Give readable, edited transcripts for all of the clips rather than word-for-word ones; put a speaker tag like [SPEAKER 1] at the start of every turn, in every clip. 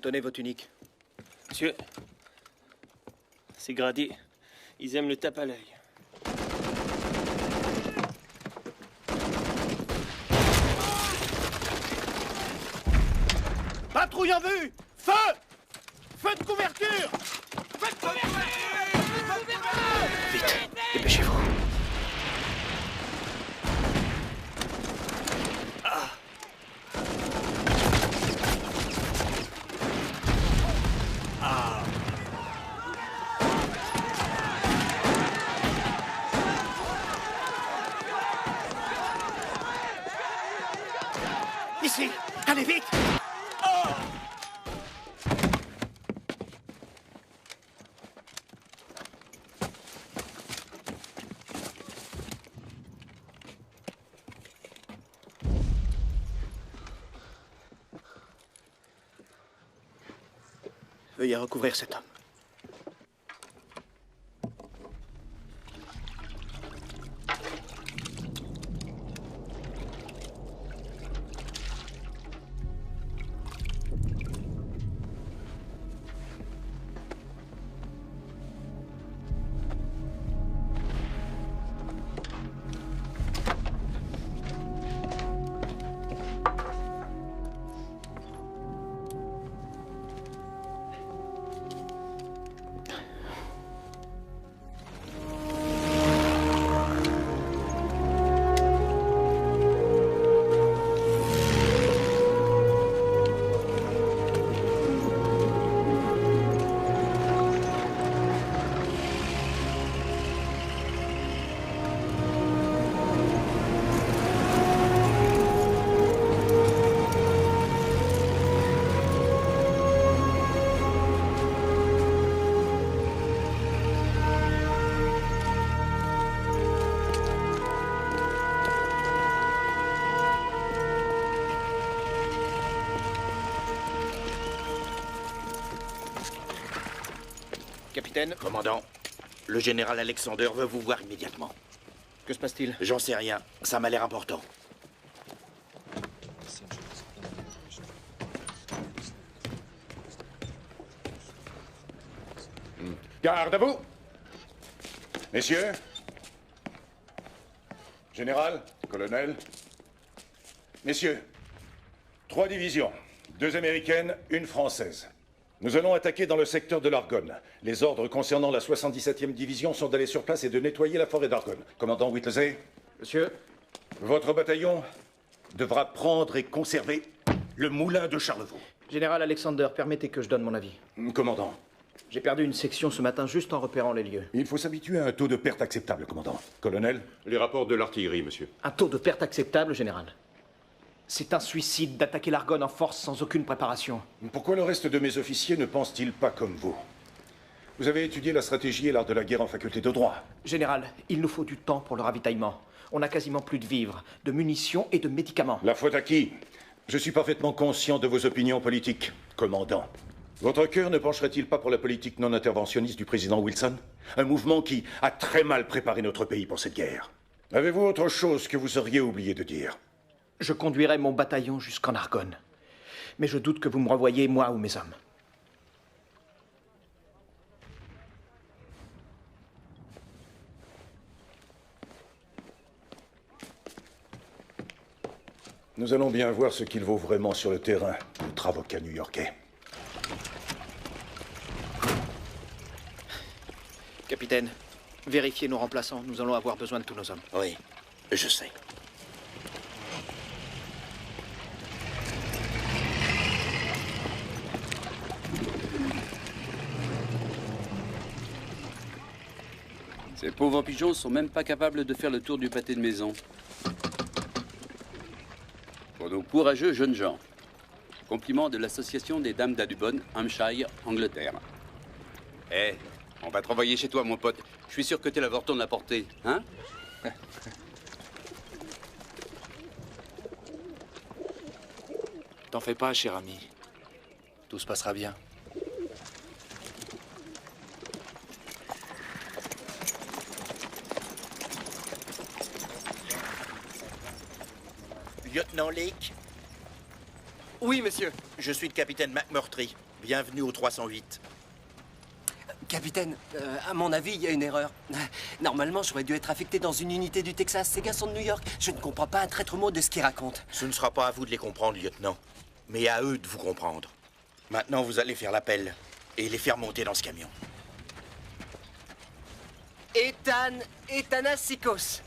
[SPEAKER 1] Tenez vos tuniques.
[SPEAKER 2] Monsieur, c'est gradé. Ils aiment le tape à l'œil.
[SPEAKER 1] Patrouille en vue! Feu! Feu de couverture! Feu de couverture!
[SPEAKER 2] Vite, dépêchez-vous.
[SPEAKER 1] Ici! Allez vite! Veuillez recouvrir cet homme. Capitaine,
[SPEAKER 3] Commandant, le général Alexander veut vous voir immédiatement.
[SPEAKER 1] que se passe-t-il?
[SPEAKER 3] J'en sais rien, ça m'a l'air important.
[SPEAKER 4] Garde à vous! Messieurs, général, colonel, messieurs, 3 divisions, 2 américaines, 1 française. Nous allons attaquer dans le secteur de l'Argonne. Les ordres concernant la 77e division sont d'aller sur place et de nettoyer la forêt d'Argonne. Commandant Whittlesey,
[SPEAKER 1] Monsieur,
[SPEAKER 4] votre bataillon devra prendre et conserver le moulin de Charlevaux.
[SPEAKER 1] Général Alexander, permettez que je donne mon avis.
[SPEAKER 4] Commandant,
[SPEAKER 1] J'ai perdu une section ce matin juste en repérant les lieux.
[SPEAKER 4] il faut s'habituer à un taux de perte acceptable, commandant. Colonel,
[SPEAKER 5] Les rapports de l'artillerie, monsieur.
[SPEAKER 1] Un taux de perte acceptable, général. C'est un suicide d'attaquer l'Argonne en force sans aucune préparation.
[SPEAKER 4] pourquoi le reste de mes officiers ne pensent-ils pas comme vous? Vous avez étudié la stratégie et l'art de la guerre en faculté de droit.
[SPEAKER 1] Général, il nous faut du temps pour le ravitaillement. On n'a quasiment plus de vivres, de munitions et de médicaments.
[SPEAKER 4] La faute à qui? Je suis parfaitement conscient de vos opinions politiques, commandant. Votre cœur ne pencherait-il pas pour la politique non interventionniste du président Wilson? Un mouvement qui a très mal préparé notre pays pour cette guerre. Avez-vous autre chose que vous auriez oublié de dire?
[SPEAKER 1] Je conduirai mon bataillon jusqu'en Argonne. Mais je doute que vous me revoyiez, moi ou mes hommes.
[SPEAKER 4] Nous allons bien voir ce qu'il vaut vraiment sur le terrain, notre avocat new-yorkais.
[SPEAKER 1] Capitaine, vérifiez nos remplaçants. Nous allons avoir besoin de tous nos hommes.
[SPEAKER 3] Oui, je sais.
[SPEAKER 6] Ces pauvres pigeons sont même pas capables de faire le tour du pâté de maison. Pour nos courageux jeunes gens. Compliment de l'association des dames d'Adubon, Hampshire, Angleterre. Eh, on va te renvoyer chez toi, mon pote. Je suis sûr que t'es l'avorton de la portée, hein?
[SPEAKER 7] T'en fais pas, cher ami. Tout se passera bien.
[SPEAKER 3] Lieutenant Lake,
[SPEAKER 1] Oui, monsieur.
[SPEAKER 3] je suis le capitaine McMurtry. bienvenue au 308.
[SPEAKER 8] Capitaine, à mon avis, il y a une erreur. Normalement, j'aurais dû être affecté dans une unité du Texas. Ces gars sont de New York. Je ne comprends pas un traître mot de ce qu'ils racontent.
[SPEAKER 3] Ce ne sera pas à vous de les comprendre, lieutenant, mais à eux de vous comprendre. Maintenant, vous allez faire l'appel et les faire monter dans ce camion.
[SPEAKER 8] Ethanassikos.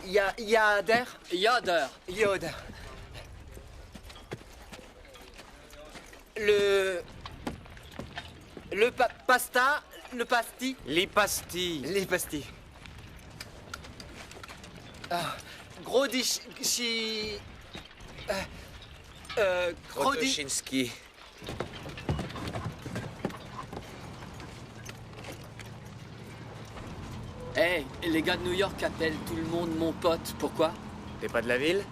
[SPEAKER 8] Yader. Yoder. Pasta. Le pasti.
[SPEAKER 1] Les pastilles.
[SPEAKER 8] Les pastilles. Grodichi.
[SPEAKER 7] Krotoshinski.
[SPEAKER 9] Hey, les gars de New York appellent tout le monde mon pote. Pourquoi?
[SPEAKER 1] T'es pas de la ville?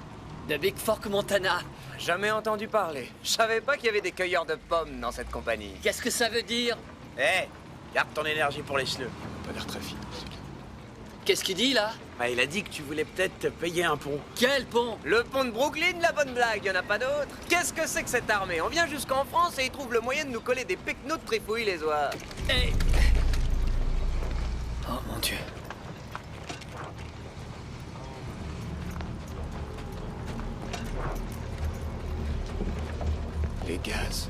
[SPEAKER 9] De Big Fork, Montana.
[SPEAKER 1] Jamais entendu parler. Je savais pas qu'il y avait des cueilleurs de pommes dans cette compagnie.
[SPEAKER 9] Qu'est-ce que ça veut dire?
[SPEAKER 3] Hé, garde ton énergie pour les cheveux.
[SPEAKER 7] Pas l'air très fine.
[SPEAKER 9] Qu'est-ce qu'il dit, là?
[SPEAKER 10] Ah, il a dit que tu voulais peut-être te payer un pont.
[SPEAKER 9] Quel pont?
[SPEAKER 1] Le pont de Brooklyn, la bonne blague, y'en a pas d'autre. Qu'est-ce que c'est que cette armée? On vient jusqu'en France et ils trouvent le moyen de nous coller des pecnos de trifouilles les oies.
[SPEAKER 9] Hey! Oh, mon Dieu.
[SPEAKER 7] Les gaz.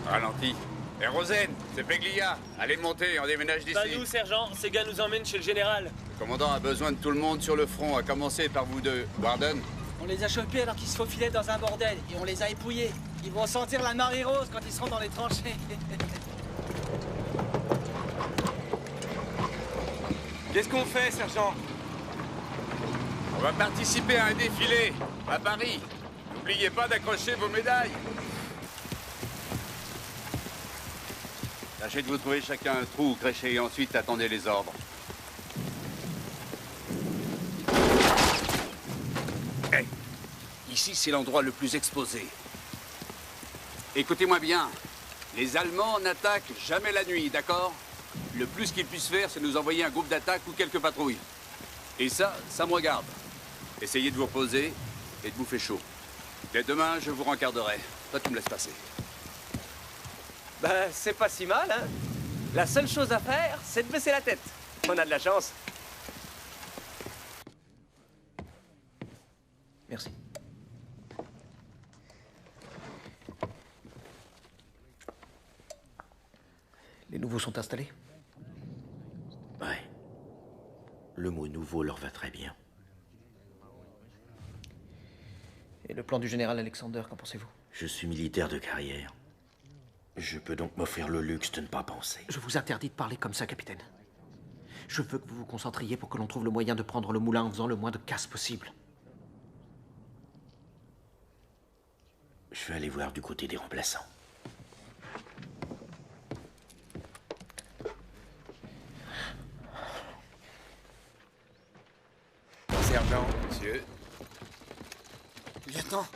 [SPEAKER 6] Ralenti. Et Rosen, c'est Peglia. Allez monter, on déménage d'ici.
[SPEAKER 2] Pas nous, sergent. Ces gars nous emmènent chez le général.
[SPEAKER 6] Le commandant a besoin de tout le monde sur le front, à commencer par vous deux. Warden.
[SPEAKER 11] On les a chopés alors qu'ils se faufilaient dans un bordel et on les a épouillés. Ils vont sentir la marée rose quand ils seront dans les tranchées.
[SPEAKER 10] Qu'est-ce qu'on fait, sergent?
[SPEAKER 6] On va participer à un défilé à Paris. N'oubliez pas d'accrocher vos médailles. Tâchez de vous trouver chacun un trou où crécher et ensuite attendez les ordres.
[SPEAKER 10] Hey, ici, c'est l'endroit le plus exposé.
[SPEAKER 6] Écoutez-moi bien. Les Allemands n'attaquent jamais la nuit, d'accord? Le plus qu'ils puissent faire, c'est nous envoyer un groupe d'attaque ou quelques patrouilles. Et ça me regarde. Essayez de vous reposer et de vous faire chaud. Dès demain, je vous rencarderai. Toi, tu me laisses passer.
[SPEAKER 1] Bah, c'est pas si mal, hein. La seule chose à faire, c'est de baisser la tête. On a de la chance. Merci. Les nouveaux sont installés?
[SPEAKER 3] Ouais. Le mot nouveau leur va très bien.
[SPEAKER 1] Et le plan du général Alexander, qu'en pensez-vous?
[SPEAKER 3] Je suis militaire de carrière. Je peux donc m'offrir le luxe de ne pas penser.
[SPEAKER 1] Je vous interdis de parler comme ça, capitaine. Je veux que vous vous concentriez pour que l'on trouve le moyen de prendre le moulin en faisant le moins de casse possible.
[SPEAKER 3] Je vais aller voir du côté des remplaçants.
[SPEAKER 7] Sergent, monsieur.
[SPEAKER 8] Lieutenant.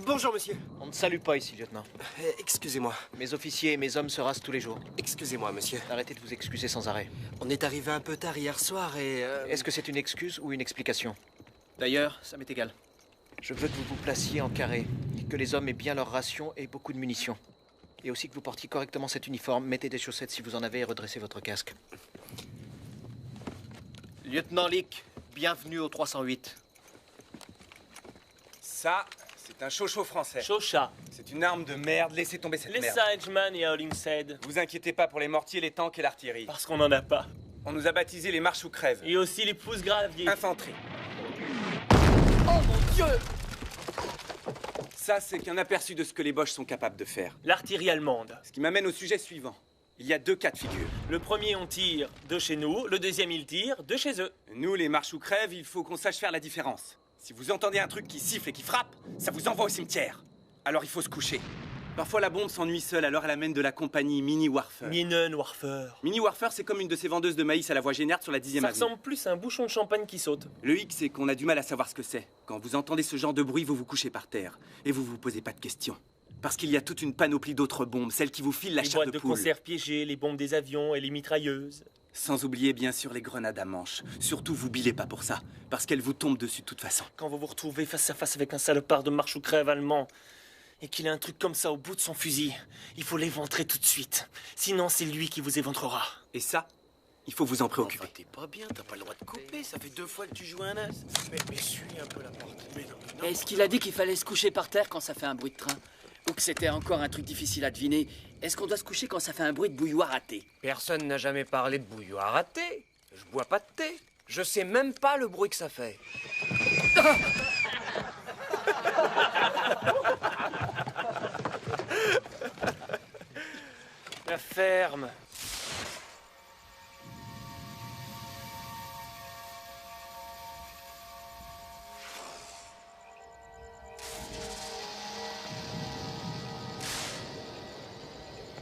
[SPEAKER 8] Bonjour, monsieur.
[SPEAKER 1] On ne salue pas ici, lieutenant.
[SPEAKER 8] Excusez-moi.
[SPEAKER 1] Mes officiers et mes hommes se rasent tous les jours.
[SPEAKER 8] Excusez-moi, monsieur.
[SPEAKER 1] Arrêtez de vous excuser sans arrêt.
[SPEAKER 8] On est arrivé un peu tard hier soir et...
[SPEAKER 1] Est-ce que c'est une excuse ou une explication? D'ailleurs, ça m'est égal. Je veux que vous vous placiez en carré, que les hommes aient bien leur ration et beaucoup de munitions. Et aussi que vous portiez correctement cet uniforme, mettez des chaussettes si vous en avez et redressez votre casque. Lieutenant Leake, bienvenue au 308.
[SPEAKER 10] Ça, c'est un chocho français.
[SPEAKER 2] Chocha.
[SPEAKER 10] C'est une arme de merde, laissez tomber cette
[SPEAKER 2] Laisse
[SPEAKER 10] merde.
[SPEAKER 2] ça à Edgeman et à Hollingshead.
[SPEAKER 10] Vous inquiétez pas pour les mortiers, les tanks et l'artillerie.
[SPEAKER 2] Parce qu'on en a pas.
[SPEAKER 10] On nous a baptisés les marches ou crèves.
[SPEAKER 2] Et aussi les pousses graviers.
[SPEAKER 10] Infanterie.
[SPEAKER 9] Oh mon Dieu!
[SPEAKER 10] Ça, c'est qu'un aperçu de ce que les Boches sont capables de faire.
[SPEAKER 2] L'artillerie allemande.
[SPEAKER 10] Ce qui m'amène au sujet suivant. Il y a deux cas de figure.
[SPEAKER 2] Le premier, on tire de chez nous. Le deuxième, ils tirent de chez eux.
[SPEAKER 10] Nous, les marches ou crèves, il faut qu'on sache faire la différence. Si vous entendez un truc qui siffle et qui frappe, ça vous envoie au cimetière. Alors il faut se coucher. Parfois la bombe s'ennuie seule, alors elle amène de la compagnie, Mini Warfer.
[SPEAKER 12] Minen Warfer.
[SPEAKER 10] Mini Warfer, c'est comme une de ces vendeuses de maïs à la voie Génard sur la 10e
[SPEAKER 12] Ça
[SPEAKER 10] avenue.
[SPEAKER 12] ressemble plus à un bouchon de champagne qui saute.
[SPEAKER 10] Le hic, c'est qu'on a du mal à savoir ce que c'est. Quand vous entendez ce genre de bruit, vous vous couchez par terre. Et vous vous posez pas de questions. Parce qu'il y a toute une panoplie d'autres bombes, celles qui vous filent la
[SPEAKER 12] Les
[SPEAKER 10] chair
[SPEAKER 12] boîtes
[SPEAKER 10] de
[SPEAKER 12] de
[SPEAKER 10] poule.
[SPEAKER 12] conserve piégées, les bombes des avions et les mitrailleuses.
[SPEAKER 10] Sans oublier bien sûr les grenades à manche. Surtout, vous bilez pas pour ça, parce qu'elles vous tombent dessus de toute façon.
[SPEAKER 12] Quand vous vous retrouvez face à face avec un salopard de marche ou crève allemand, et qu'il a un truc comme ça au bout de son fusil, il faut l'éventrer tout de suite. Sinon, c'est lui qui vous éventrera.
[SPEAKER 10] Et ça, il faut vous en préoccuper.
[SPEAKER 3] Enfin, t'es pas bien, t'as pas le droit de couper. Ça fait 2 fois que tu joues un as. Mais suis un peu la porte. Mais non.
[SPEAKER 9] Est-ce qu'il a dit qu'il fallait se coucher par terre quand ça fait un bruit de train? Ou que c'était encore un truc difficile à deviner? Est-ce qu'on doit se coucher quand ça fait un bruit de bouilloire à thé?
[SPEAKER 13] Personne n'a jamais parlé de bouilloire à thé. Je bois pas de thé. Je sais même pas le bruit que ça fait.
[SPEAKER 12] La ferme.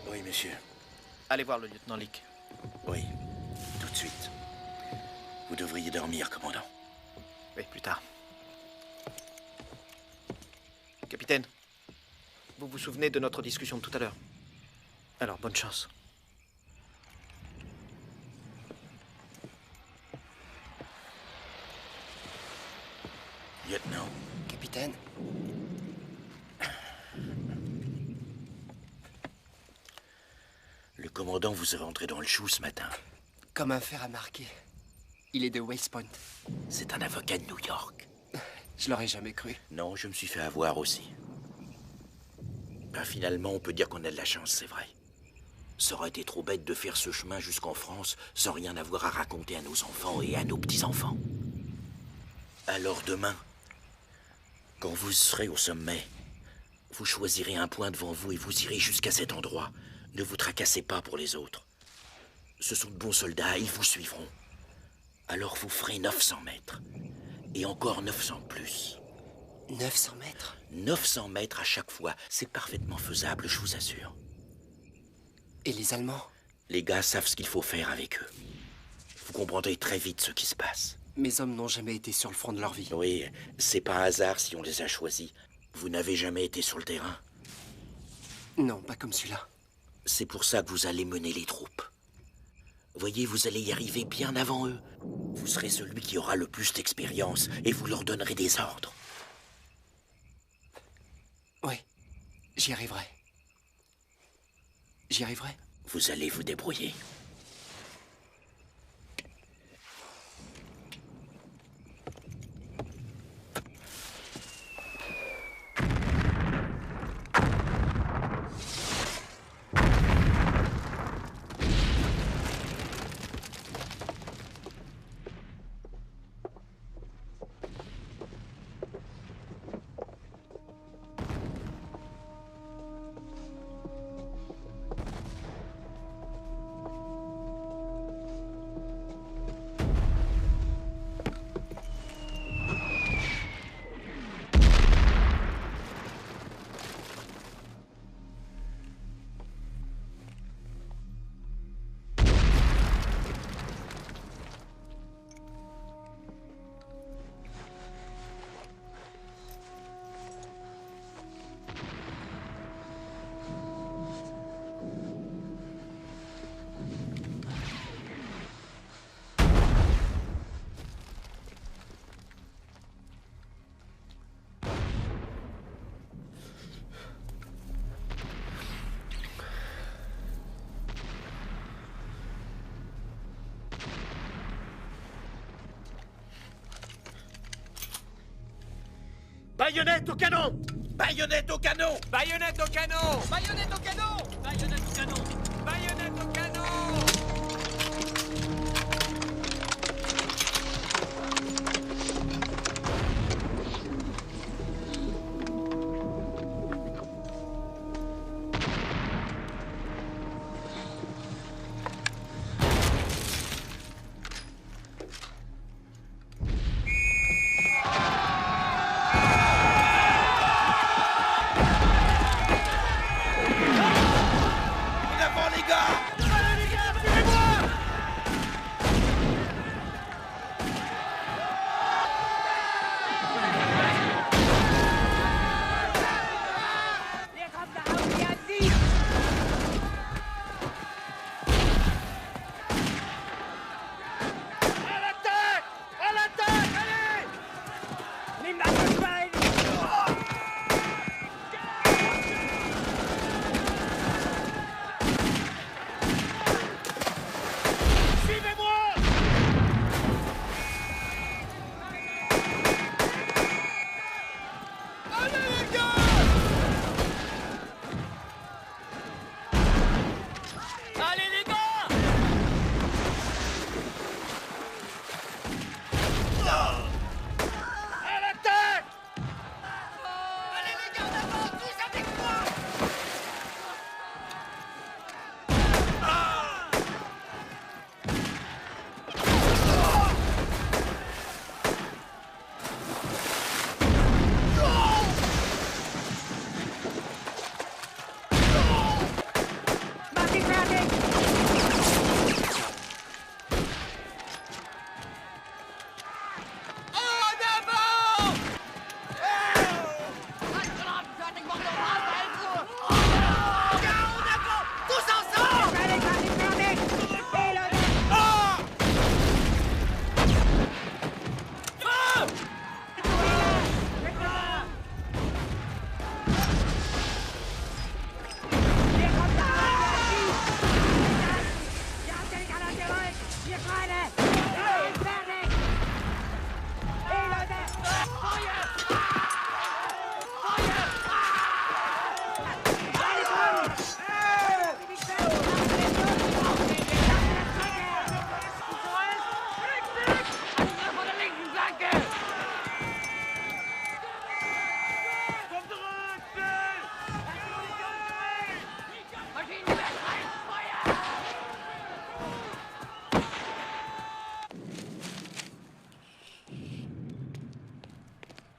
[SPEAKER 3] Oui, monsieur.
[SPEAKER 1] Allez voir le lieutenant Leake.
[SPEAKER 3] Oui, tout de suite. Vous devriez dormir, commandant.
[SPEAKER 1] Oui, plus tard. Capitaine, vous vous souvenez de notre discussion de tout à l'heure? Alors, bonne chance.
[SPEAKER 3] Lieutenant.
[SPEAKER 8] Capitaine?
[SPEAKER 3] Le commandant vous est rentré dans le chou ce matin.
[SPEAKER 8] Comme un fer à marquer. Il est de West Point.
[SPEAKER 3] C'est un avocat de New York.
[SPEAKER 8] Je l'aurais jamais cru.
[SPEAKER 3] Non, je me suis fait avoir aussi. Ben, finalement, on peut dire qu'on a de la chance, c'est vrai. Ça aurait été trop bête de faire ce chemin jusqu'en France sans rien avoir à raconter à nos enfants et à nos petits-enfants. Alors demain, quand vous serez au sommet, vous choisirez un point devant vous et vous irez jusqu'à cet endroit. Ne vous tracassez pas pour les autres. Ce sont de bons soldats, ils vous suivront. Alors vous ferez 900 mètres. Et encore 900 plus.
[SPEAKER 8] 900 mètres?
[SPEAKER 3] 900 mètres à chaque fois. C'est parfaitement faisable, je vous assure.
[SPEAKER 8] Et les Allemands?
[SPEAKER 3] Les gars savent ce qu'il faut faire avec eux. Vous comprendrez très vite ce qui se passe.
[SPEAKER 8] Mes hommes n'ont jamais été sur le front de leur vie.
[SPEAKER 3] Oui, c'est pas un hasard si on les a choisis. Vous n'avez jamais été sur le terrain.
[SPEAKER 8] Non, pas comme celui-là.
[SPEAKER 3] C'est pour ça que vous allez mener les troupes. Voyez, vous allez y arriver bien avant eux. Vous serez celui qui aura le plus d'expérience et vous leur donnerez des ordres.
[SPEAKER 8] Oui, j'y arriverai. J'y arriverai.
[SPEAKER 3] Vous allez vous débrouiller.
[SPEAKER 11] Baïonnette au canon!
[SPEAKER 3] Baïonnette au canon!
[SPEAKER 11] Baïonnette au canon! Baïonnette au canon! Baïonnette au canon! Baïonnette au canon!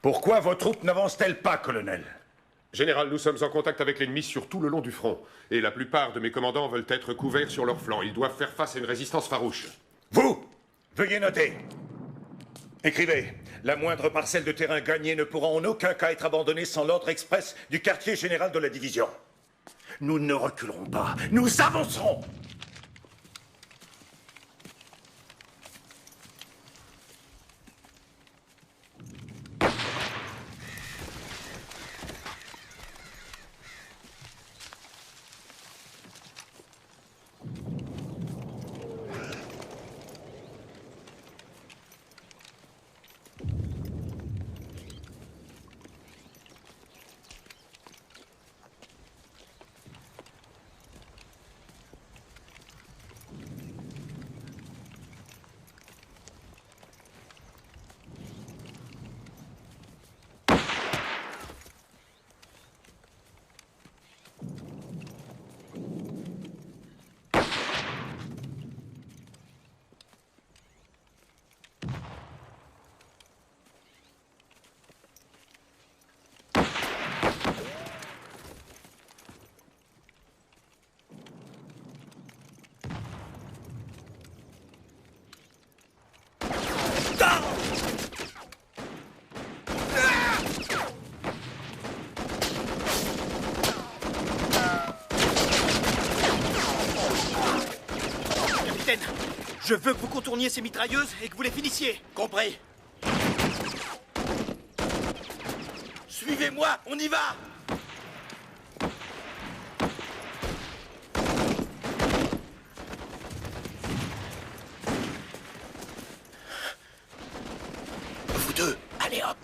[SPEAKER 4] Pourquoi vos troupes n'avancent-elles pas, colonel?
[SPEAKER 5] Général, nous sommes en contact avec l'ennemi sur tout le long du front. Et la plupart de mes commandants veulent être couverts sur leur flanc. Ils doivent faire face à une résistance farouche.
[SPEAKER 4] Vous, veuillez noter. Écrivez. La moindre parcelle de terrain gagnée ne pourra en aucun cas être abandonnée sans l'ordre express du quartier général de la division. Nous ne reculerons pas. Nous avancerons.
[SPEAKER 1] Je veux que vous contourniez ces mitrailleuses et que vous les finissiez.
[SPEAKER 3] Compris. Suivez-moi, on y va! Vous deux, allez hop!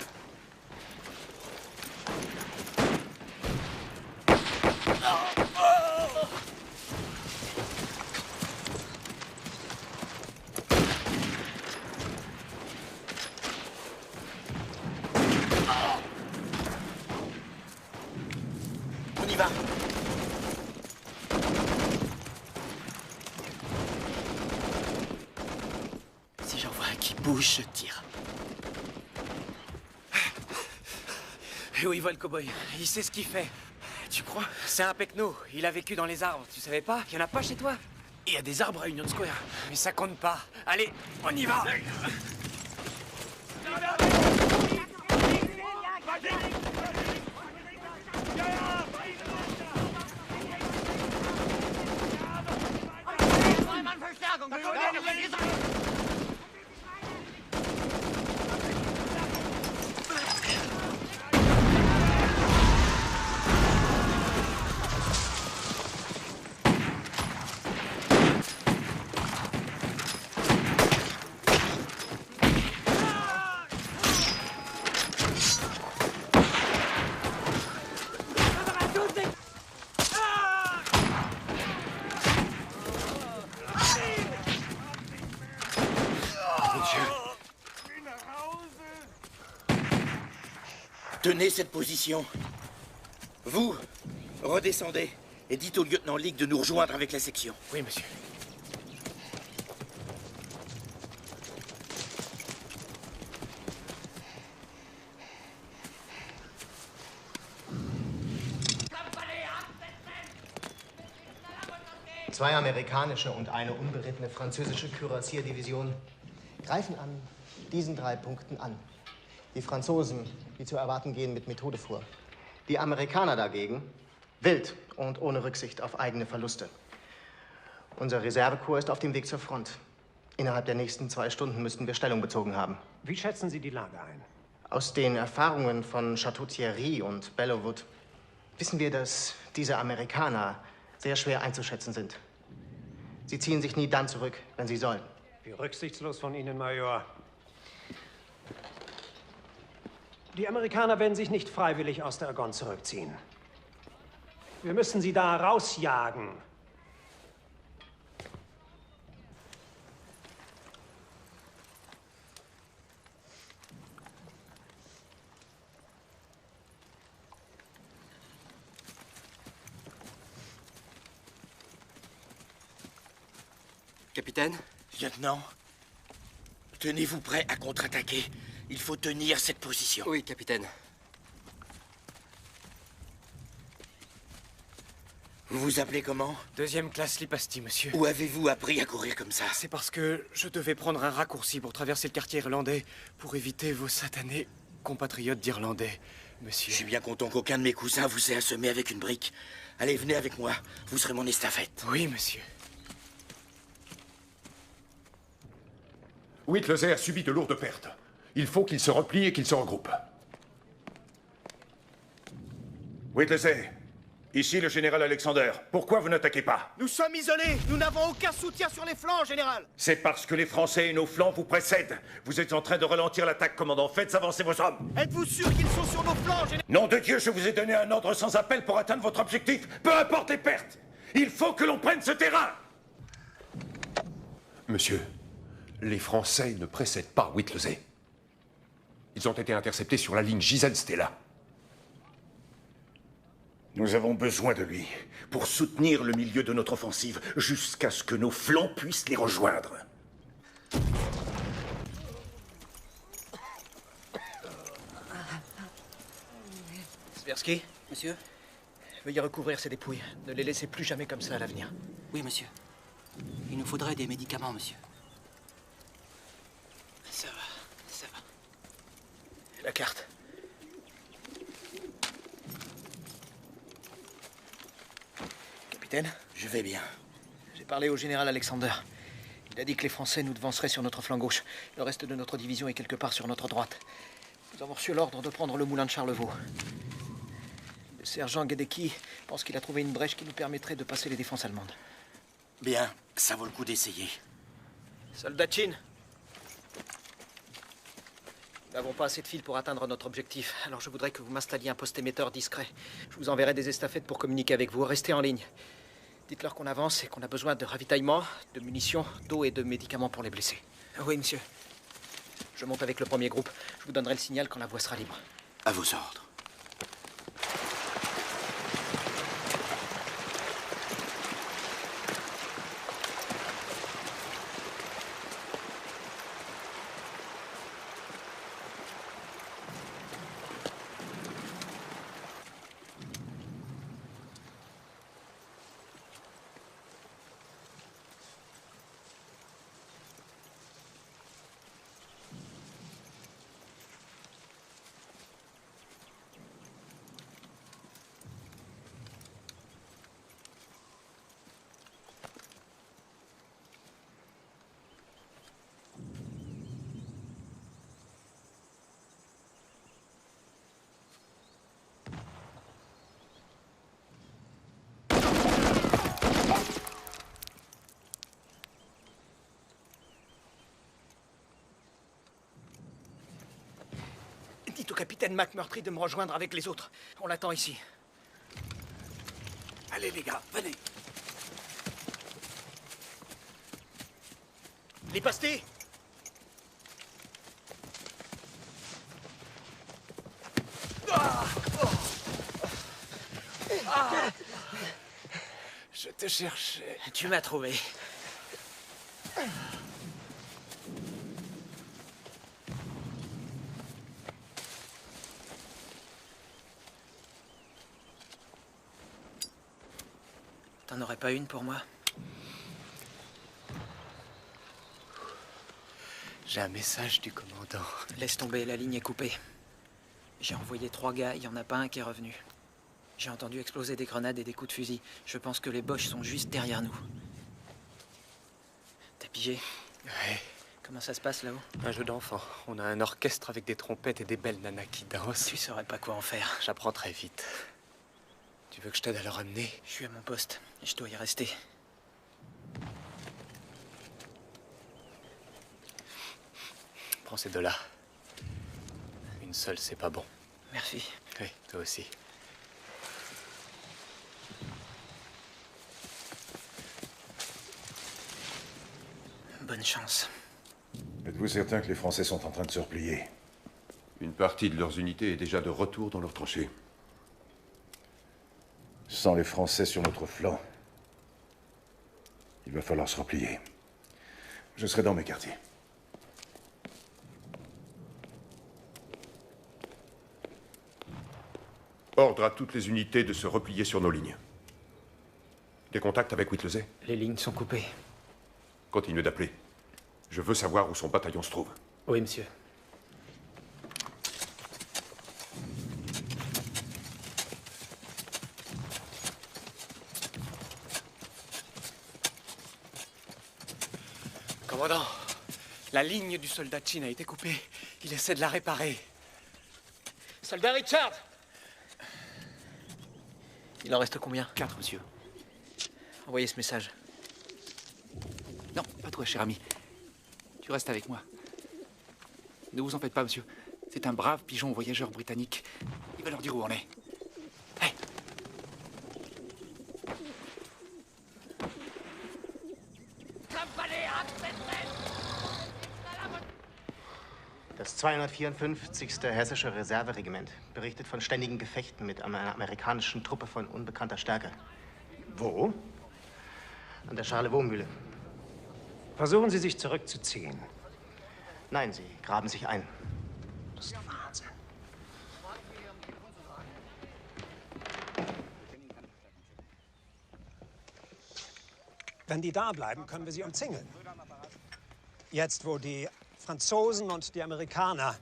[SPEAKER 1] Si j'en vois un qui bouge, je tire.
[SPEAKER 13] Et où il va le cow-boy? Il sait ce qu'il fait. Tu crois? C'est un pecno. Il a vécu dans les arbres. Tu savais pas? Il y en a pas chez toi?
[SPEAKER 1] Il y a des arbres à Union Square.
[SPEAKER 13] Mais ça compte pas. Allez, on y va!
[SPEAKER 3] Tenez cette position. Vous, redescendez et dites au lieutenant Leake de nous rejoindre avec la section.
[SPEAKER 13] Oui, monsieur.
[SPEAKER 14] Zwei amerikanische und eine unberittene französische Kürassierdivision greifen an diesen 3 Punkten an. Die Franzosen, wie zu erwarten, gehen mit Methode vor. Die Amerikaner dagegen wild und ohne Rücksicht auf eigene Verluste. Unser Reservekorps ist auf dem Weg zur Front. Innerhalb der nächsten 2 Stunden müssten wir Stellung bezogen haben.
[SPEAKER 15] Wie schätzen Sie die Lage ein?
[SPEAKER 14] Aus den Erfahrungen von Chateau Thierry und Bellewood wissen wir, dass diese Amerikaner sehr schwer einzuschätzen sind. Sie ziehen sich nie dann zurück, wenn sie sollen.
[SPEAKER 15] Wie rücksichtslos von Ihnen, Major. Die Amerikaner werden sich nicht freiwillig aus der Argonne zurückziehen. Wir müssen sie da rausjagen.
[SPEAKER 8] Capitaine?
[SPEAKER 3] Lieutenant, tenez-vous prêt à contre-attaquer Il faut tenir cette position.
[SPEAKER 8] Oui, capitaine.
[SPEAKER 3] Vous vous appelez comment?
[SPEAKER 13] Deuxième classe Lipasti, monsieur.
[SPEAKER 3] Où avez-vous appris à courir comme ça?
[SPEAKER 13] C'est parce que je devais prendre un raccourci pour traverser le quartier irlandais pour éviter vos satanés compatriotes d'Irlandais, monsieur.
[SPEAKER 3] Je suis bien content qu'aucun de mes cousins vous ait assommé avec une brique. Allez, venez avec moi. Vous serez mon estafette.
[SPEAKER 13] Oui, monsieur.
[SPEAKER 5] Whittlesey a subi de lourdes pertes. Il faut qu'il se replie et qu'il se regroupe.
[SPEAKER 4] Whittlesey, ici le général Alexander. Pourquoi vous n'attaquez pas?
[SPEAKER 1] Nous sommes isolés. Nous n'avons aucun soutien sur les flancs, général.
[SPEAKER 4] C'est parce que les Français et nos flancs vous précèdent. Vous êtes en train de ralentir l'attaque, commandant. Faites avancer vos hommes.
[SPEAKER 1] Êtes-vous sûr qu'ils sont sur nos flancs, général?
[SPEAKER 4] Nom de Dieu, je vous ai donné un ordre sans appel pour atteindre votre objectif. Peu importe les pertes. Il faut que l'on prenne ce terrain.
[SPEAKER 5] Monsieur, les Français ne précèdent pas Whittlesey. Ils ont été interceptés sur la ligne Gisèle-Stella.
[SPEAKER 4] Nous avons besoin de lui pour soutenir le milieu de notre offensive jusqu'à ce que nos flancs puissent les rejoindre.
[SPEAKER 1] Sversky,
[SPEAKER 8] Monsieur?
[SPEAKER 1] veuillez recouvrir ces dépouilles. Ne les laissez plus jamais comme ça à l'avenir.
[SPEAKER 8] Oui, monsieur. Il nous faudrait des médicaments, monsieur.
[SPEAKER 1] Ça va, ça va. La carte. Capitaine?
[SPEAKER 3] Je vais bien.
[SPEAKER 1] J'ai parlé au général Alexander. Il a dit que les Français nous devanceraient sur notre flanc gauche. Le reste de notre division est quelque part sur notre droite. Nous avons reçu l'ordre de prendre le moulin de Charlevaux. Le sergent Gadecki pense qu'il a trouvé une brèche qui nous permettrait de passer les défenses allemandes.
[SPEAKER 3] Bien, ça vaut le coup d'essayer.
[SPEAKER 1] Soldat Chin, nous n'avons pas assez de fil pour atteindre notre objectif. Alors je voudrais que vous m'installiez un poste émetteur discret. Je vous enverrai des estafettes pour communiquer avec vous. Restez en ligne. Dites-leur qu'on avance et qu'on a besoin de ravitaillement, de munitions, d'eau et de médicaments pour les blessés.
[SPEAKER 8] Oui, monsieur.
[SPEAKER 1] Je monte avec le premier groupe. Je vous donnerai le signal quand la voie sera libre.
[SPEAKER 3] À vos ordres.
[SPEAKER 1] Dites au capitaine McMurtry de me rejoindre avec les autres. On l'attend ici.
[SPEAKER 3] Allez les gars, venez.
[SPEAKER 1] Les pastés.
[SPEAKER 13] Je te cherchais.
[SPEAKER 1] Tu m'as trouvé. T'en aurais pas une pour moi?
[SPEAKER 13] J'ai un message du commandant.
[SPEAKER 1] Laisse tomber, la ligne est coupée. J'ai envoyé 3 gars, il n'y en a pas un qui est revenu. J'ai entendu exploser des grenades et des coups de fusil. Je pense que les Boches sont juste derrière nous. T'as pigé?
[SPEAKER 13] Ouais.
[SPEAKER 1] Comment ça se passe là-haut?
[SPEAKER 13] Un jeu d'enfant. On a un orchestre avec des trompettes et des belles nanas qui dansent.
[SPEAKER 1] Tu saurais pas quoi en faire.
[SPEAKER 13] J'apprends très vite. Tu veux que je t'aide à le ramener?
[SPEAKER 1] Je suis à mon poste et je dois y rester.
[SPEAKER 13] Prends ces 2-là. Une seule, c'est pas bon.
[SPEAKER 1] Merci.
[SPEAKER 13] Oui, toi aussi.
[SPEAKER 1] Bonne chance.
[SPEAKER 4] Êtes-vous certain que les Français sont en train de se replier?
[SPEAKER 5] Une partie de leurs unités est déjà de retour dans leurs tranchées.
[SPEAKER 4] Sans les Français sur notre flanc, il va falloir se replier. Je serai dans mes quartiers.
[SPEAKER 5] Ordre à toutes les unités de se replier sur nos lignes. Des contacts avec Whittlesey?
[SPEAKER 13] Les lignes sont coupées.
[SPEAKER 5] Continuez d'appeler. Je veux savoir où son bataillon se trouve.
[SPEAKER 13] Oui, monsieur. Commandant, la ligne du soldat Chin a été coupée. Il essaie de la réparer.
[SPEAKER 1] Soldat Richard! Il en reste combien?
[SPEAKER 16] 4, monsieur.
[SPEAKER 1] Envoyez ce message.
[SPEAKER 16] Non, pas toi, cher ami. Tu restes avec moi. Ne vous en faites pas, monsieur. C'est un brave pigeon voyageur britannique. Il va leur dire où on est. Hey.
[SPEAKER 14] Das 254. Hessische Reserveregiment berichtet von ständigen Gefechten mit einer amerikanischen Truppe von unbekannter Stärke. Wo? An der Charlevaux-Mühle.
[SPEAKER 15] Versuchen Sie, sich zurückzuziehen.
[SPEAKER 14] Nein, sie graben sich ein. Das ist Wahnsinn.
[SPEAKER 15] Wenn die da bleiben, können wir sie umzingeln. Jetzt, wo die Franzosen und die Amerikaner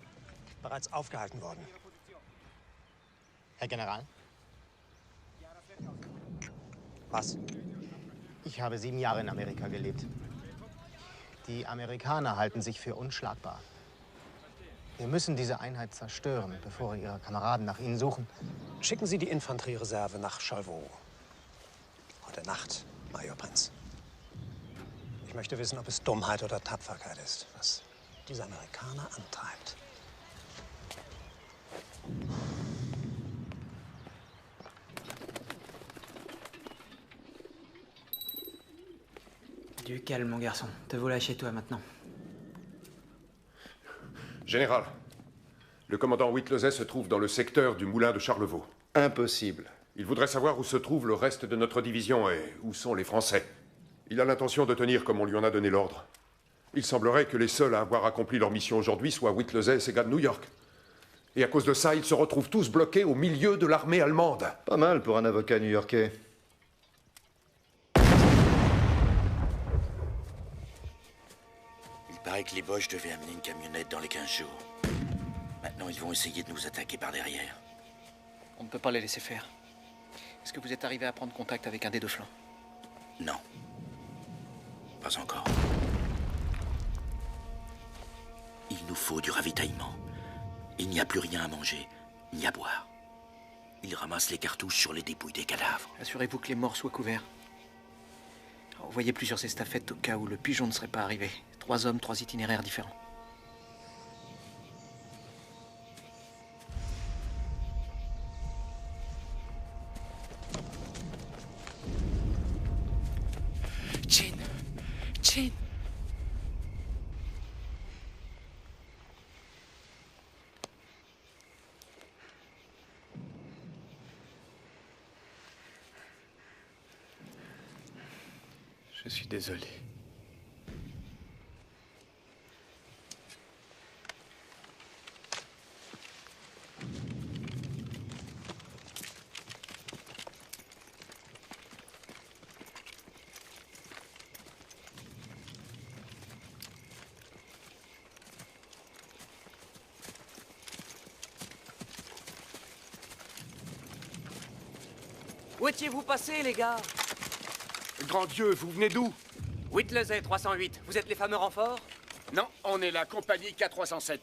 [SPEAKER 15] bereits aufgehalten wurden.
[SPEAKER 14] Herr General?
[SPEAKER 15] Was?
[SPEAKER 14] Ich habe 7 Jahre in Amerika gelebt. Die Amerikaner halten sich für unschlagbar. Wir müssen diese Einheit zerstören, bevor Ihre Kameraden nach ihnen suchen.
[SPEAKER 15] Schicken Sie die Infanteriereserve nach Charlevaux. Heute Nacht, Major Prinz. Ich möchte wissen, ob es Dummheit oder Tapferkeit ist, was diese Amerikaner antreibt.
[SPEAKER 13] Du calme, mon garçon. Te voilà chez toi maintenant.
[SPEAKER 5] Général, le commandant Whittlesey se trouve dans le secteur du moulin de Charlevaux.
[SPEAKER 17] Impossible.
[SPEAKER 5] Il voudrait savoir où se trouve le reste de notre division et où sont les Français. Il a l'intention de tenir comme on lui en a donné l'ordre. Il semblerait que les seuls à avoir accompli leur mission aujourd'hui soient Whittlesey et ses gars de New York. Et à cause de ça, ils se retrouvent tous bloqués au milieu de l'armée allemande.
[SPEAKER 17] Pas mal pour un avocat new-yorkais.
[SPEAKER 3] Il paraît que les Boches devaient amener une camionnette dans les 15 jours. Maintenant, ils vont essayer de nous attaquer par derrière.
[SPEAKER 1] On ne peut pas les laisser faire. Est-ce que vous êtes arrivé à prendre contact avec un des deux flancs?
[SPEAKER 3] Non. Pas encore. Il nous faut du ravitaillement. Il n'y a plus rien à manger, ni à boire. Ils ramassent les cartouches sur les dépouilles des cadavres.
[SPEAKER 1] Assurez-vous que les morts soient couverts. Envoyez plusieurs estafettes au cas où le pigeon ne serait pas arrivé. 3 hommes, 3 itinéraires différents.
[SPEAKER 13] Chin! Chin! Je suis désolé.
[SPEAKER 11] Où étiez-vous passés, les gars?
[SPEAKER 18] Grand Dieu, vous venez d'où?
[SPEAKER 11] Whittlesey 308, vous êtes les fameux renforts?
[SPEAKER 18] Non, on est la compagnie K307.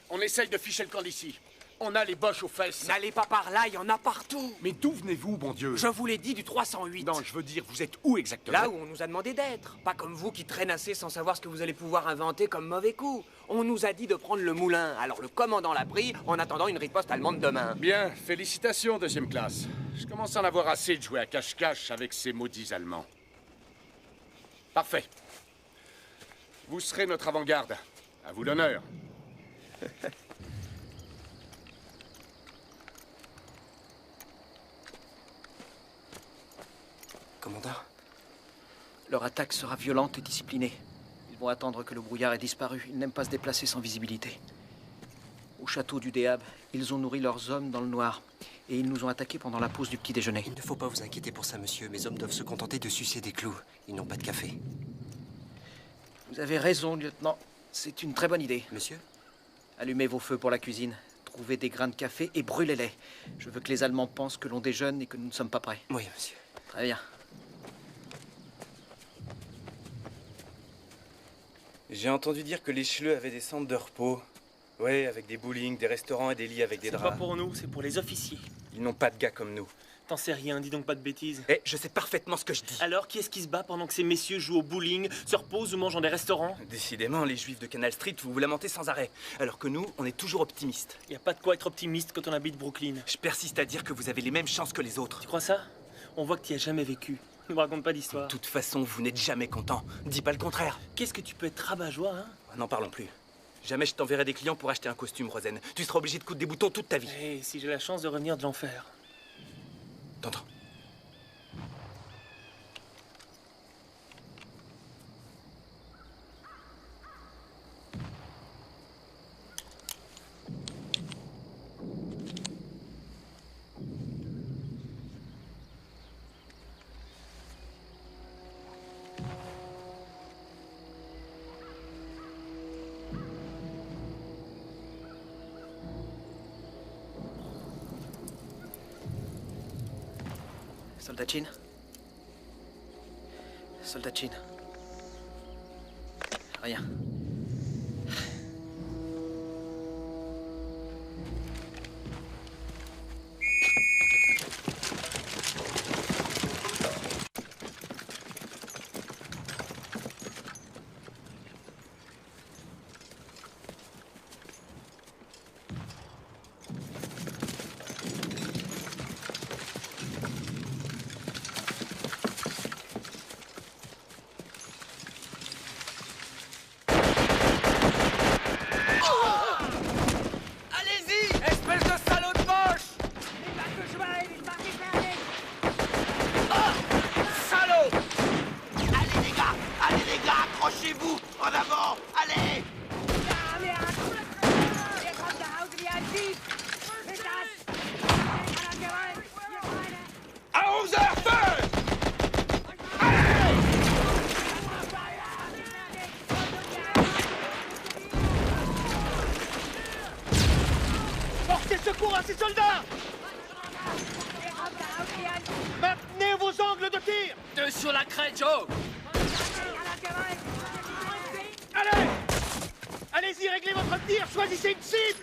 [SPEAKER 18] On essaye de ficher le camp d'ici. On a les Boches aux fesses.
[SPEAKER 11] N'allez pas par là, il y en a partout.
[SPEAKER 18] Mais d'où venez-vous, bon Dieu?
[SPEAKER 11] Je vous l'ai dit, du 308.
[SPEAKER 18] Non, je veux dire, vous êtes où exactement?
[SPEAKER 11] Là où on nous a demandé d'être. Pas comme vous qui traînassez sans savoir ce que vous allez pouvoir inventer comme mauvais coup. On nous a dit de prendre le moulin, alors le commandant l'a pris en attendant une riposte allemande demain.
[SPEAKER 18] Bien, félicitations, deuxième classe. Je commence à en avoir assez de jouer à cache-cache avec ces maudits Allemands. Parfait. Vous serez notre avant-garde. À vous l'honneur.
[SPEAKER 1] Commandant, leur attaque sera violente et disciplinée. Ils vont attendre que le brouillard ait disparu. Ils n'aiment pas se déplacer sans visibilité. Au château du Déab, ils ont nourri leurs hommes dans le noir. Et ils nous ont attaqués pendant la pause du petit déjeuner.
[SPEAKER 8] Il ne faut pas vous inquiéter pour ça, monsieur. Mes hommes doivent se contenter de sucer des clous. Ils n'ont pas de café.
[SPEAKER 1] Vous avez raison, lieutenant. C'est une très bonne idée.
[SPEAKER 8] Monsieur?
[SPEAKER 1] Allumez vos feux pour la cuisine. Trouvez des grains de café et brûlez-les. Je veux que les Allemands pensent que l'on déjeune et que nous ne sommes pas prêts.
[SPEAKER 8] Oui, monsieur.
[SPEAKER 1] Très bien.
[SPEAKER 10] J'ai entendu dire que les Schleux avaient des centres de repos. Ouais, avec des bowling, des restaurants et des lits avec des draps.
[SPEAKER 12] C'est pas pour nous, c'est pour les officiers.
[SPEAKER 10] Ils n'ont pas de gars comme nous.
[SPEAKER 12] T'en sais rien, dis donc pas de bêtises.
[SPEAKER 10] Eh, je sais parfaitement ce que je dis.
[SPEAKER 12] Alors, qui est-ce qui se bat pendant que ces messieurs jouent au bowling, se reposent ou mangent dans des restaurants?
[SPEAKER 10] Décidément, les juifs de Canal Street, vous vous lamentez sans arrêt. Alors que nous, on est toujours optimistes.
[SPEAKER 12] Y a pas de quoi être optimiste quand on habite Brooklyn.
[SPEAKER 10] Je persiste à dire que vous avez les mêmes chances que les autres.
[SPEAKER 12] Tu crois ça? On voit que tu as jamais vécu. Ne me raconte pas d'histoire.
[SPEAKER 10] De toute façon, vous n'êtes jamais content. Dis pas le contraire.
[SPEAKER 12] Qu'est-ce que tu peux être rabat-joie, hein?
[SPEAKER 10] N'en parlons plus. Jamais je t'enverrai des clients pour acheter un costume, Rosen. Tu seras obligé de coudre des boutons toute ta vie.
[SPEAKER 12] Et si j'ai la chance de revenir de l'enfer.
[SPEAKER 10] T'entends?
[SPEAKER 1] Soldatine? Soldatine? Rien.
[SPEAKER 12] Secours à ces soldats! Maintenez vos angles de tir!
[SPEAKER 9] Deux sur la crête, Joe!
[SPEAKER 12] Allez! Allez-y, réglez votre tir, choisissez une cible!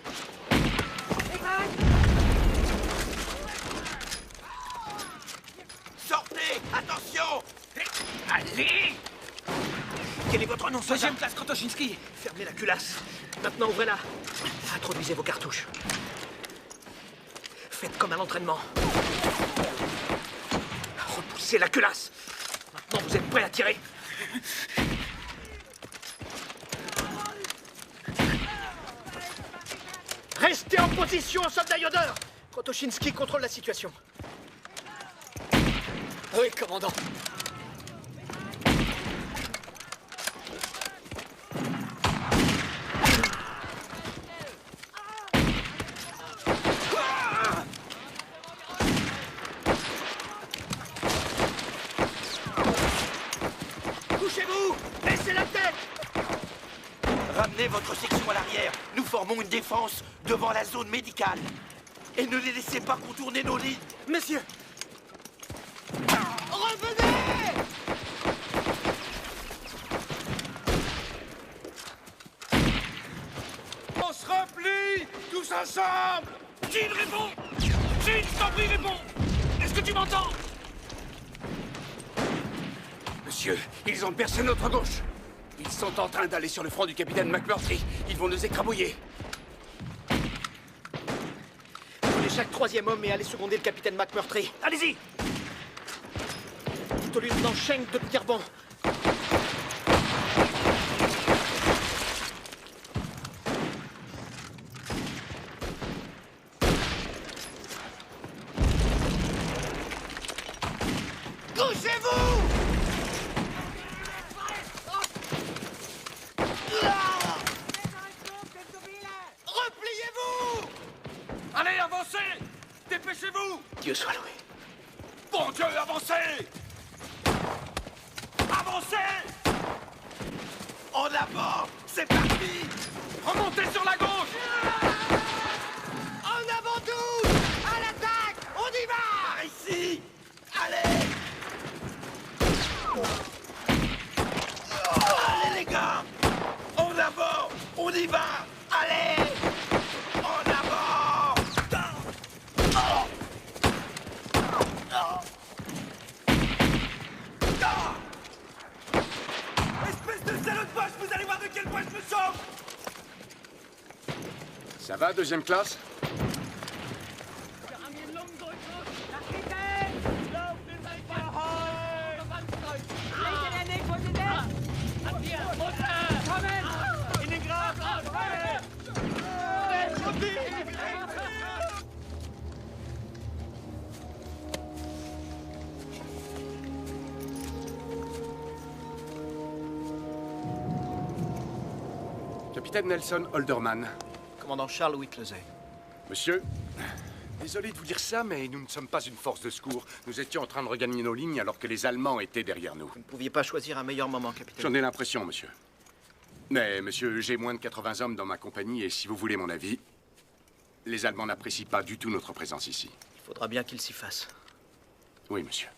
[SPEAKER 3] Sortez! Attention!
[SPEAKER 1] Allez! Quel est votre nom, soldat? Deuxième classe Krotoshinski. Fermez la culasse. Maintenant, ouvrez-la. Introduisez vos cartouches. Faites comme à l'entraînement. Repoussez la culasse. Maintenant, vous êtes prêts à tirer. Restez en position, soldat Yoder. Krotoshinski contrôle la situation.
[SPEAKER 9] Oui, commandant.
[SPEAKER 3] Couchez-vous! Laissez la tête! Ramenez votre section à l'arrière. Nous formons une défense devant la zone médicale. Et ne les laissez pas contourner nos lignes.
[SPEAKER 1] Messieurs!
[SPEAKER 3] Revenez!
[SPEAKER 18] On se replie! Tous ensemble!
[SPEAKER 9] Jean, réponds! Jean, je t'en prie, réponds! Est-ce que tu m'entends?
[SPEAKER 18] Monsieur, ils ont percé notre gauche. Ils sont en train d'aller sur le front du capitaine McMurtry. Ils vont nous écrabouiller.
[SPEAKER 1] Prenez chaque troisième homme et allez seconder le capitaine McMurtry. Allez-y! Dites au lieutenant Schenk de tenir bon.
[SPEAKER 3] Couchez-vous! Repliez-vous!
[SPEAKER 1] Dieu soit loué.
[SPEAKER 18] Bon Dieu, avancez! Avancez!
[SPEAKER 3] En avant! C'est parti!
[SPEAKER 18] Remontez sur la gauche!
[SPEAKER 3] En avant tous! À l'attaque! On y va! Par ici! Allez! Allez les gars! En avant! On y va! Allez! En avant!
[SPEAKER 18] Espèce de salaud de poche, vous allez voir de quel point je me chauffe! Ça va, deuxième classe? Capitaine Nelson Holderman.
[SPEAKER 1] Commandant Charles Whittlesey.
[SPEAKER 18] Monsieur, désolé de vous dire ça, mais nous ne sommes pas une force de secours. Nous étions en train de regagner nos lignes alors que les Allemands étaient derrière nous.
[SPEAKER 1] Vous ne pouviez pas choisir un meilleur moment, capitaine.
[SPEAKER 18] J'en ai l'impression, monsieur. Mais, monsieur, j'ai moins de 80 hommes dans ma compagnie et si vous voulez mon avis, les Allemands n'apprécient pas du tout notre présence ici.
[SPEAKER 1] Il faudra bien qu'ils s'y fassent.
[SPEAKER 18] Oui, monsieur.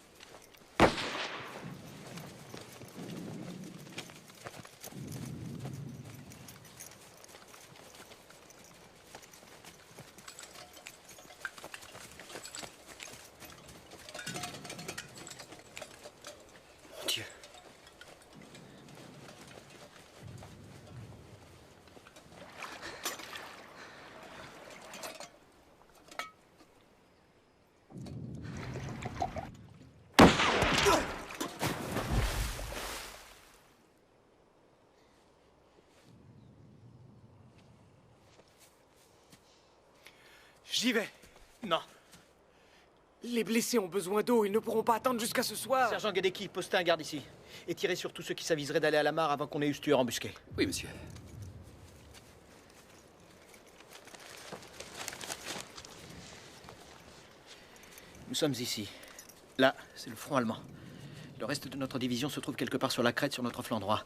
[SPEAKER 1] Mon Dieu.
[SPEAKER 11] J'y vais.
[SPEAKER 1] Non.
[SPEAKER 11] Les blessés ont besoin d'eau, ils ne pourront pas attendre jusqu'à ce soir.
[SPEAKER 1] Sergent Gadecki, postez un garde ici. Et tirez sur tous ceux qui s'aviseraient d'aller à la mare avant qu'on ait eu ce tueur embusqué.
[SPEAKER 6] Oui, monsieur.
[SPEAKER 1] Nous sommes ici. Là, c'est le front allemand. Le reste de notre division se trouve quelque part sur la crête sur notre flanc droit.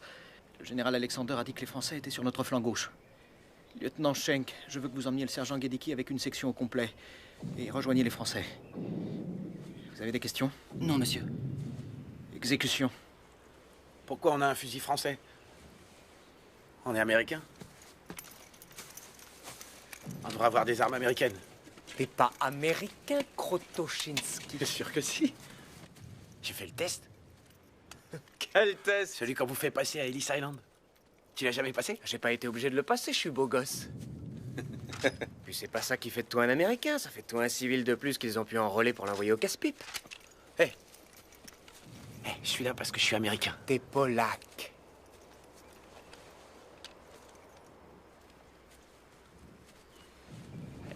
[SPEAKER 1] Le général Alexander a dit que les Français étaient sur notre flanc gauche. Lieutenant Schenk, je veux que vous emmeniez le sergent Gadecki avec une section au complet. Et rejoignez les Français. Vous avez des questions?
[SPEAKER 16] Non, monsieur.
[SPEAKER 1] Exécution.
[SPEAKER 13] Pourquoi on a un fusil français? On est américain. On devrait avoir des armes américaines.
[SPEAKER 11] T'es pas américain, Krotoshinsky.
[SPEAKER 13] Bien sûr que si. J'ai fait le test.
[SPEAKER 11] Quel test?
[SPEAKER 13] Celui qu'on vous fait passer à Ellis Island. Tu l'as jamais passé?
[SPEAKER 11] J'ai pas été obligé de le passer, je suis beau gosse. Puis c'est pas ça qui fait de toi un Américain, ça fait de toi un civil de plus qu'ils ont pu enrôler pour l'envoyer au casse-pipe.
[SPEAKER 13] Hé, je suis là parce que je suis américain.
[SPEAKER 11] T'es polac.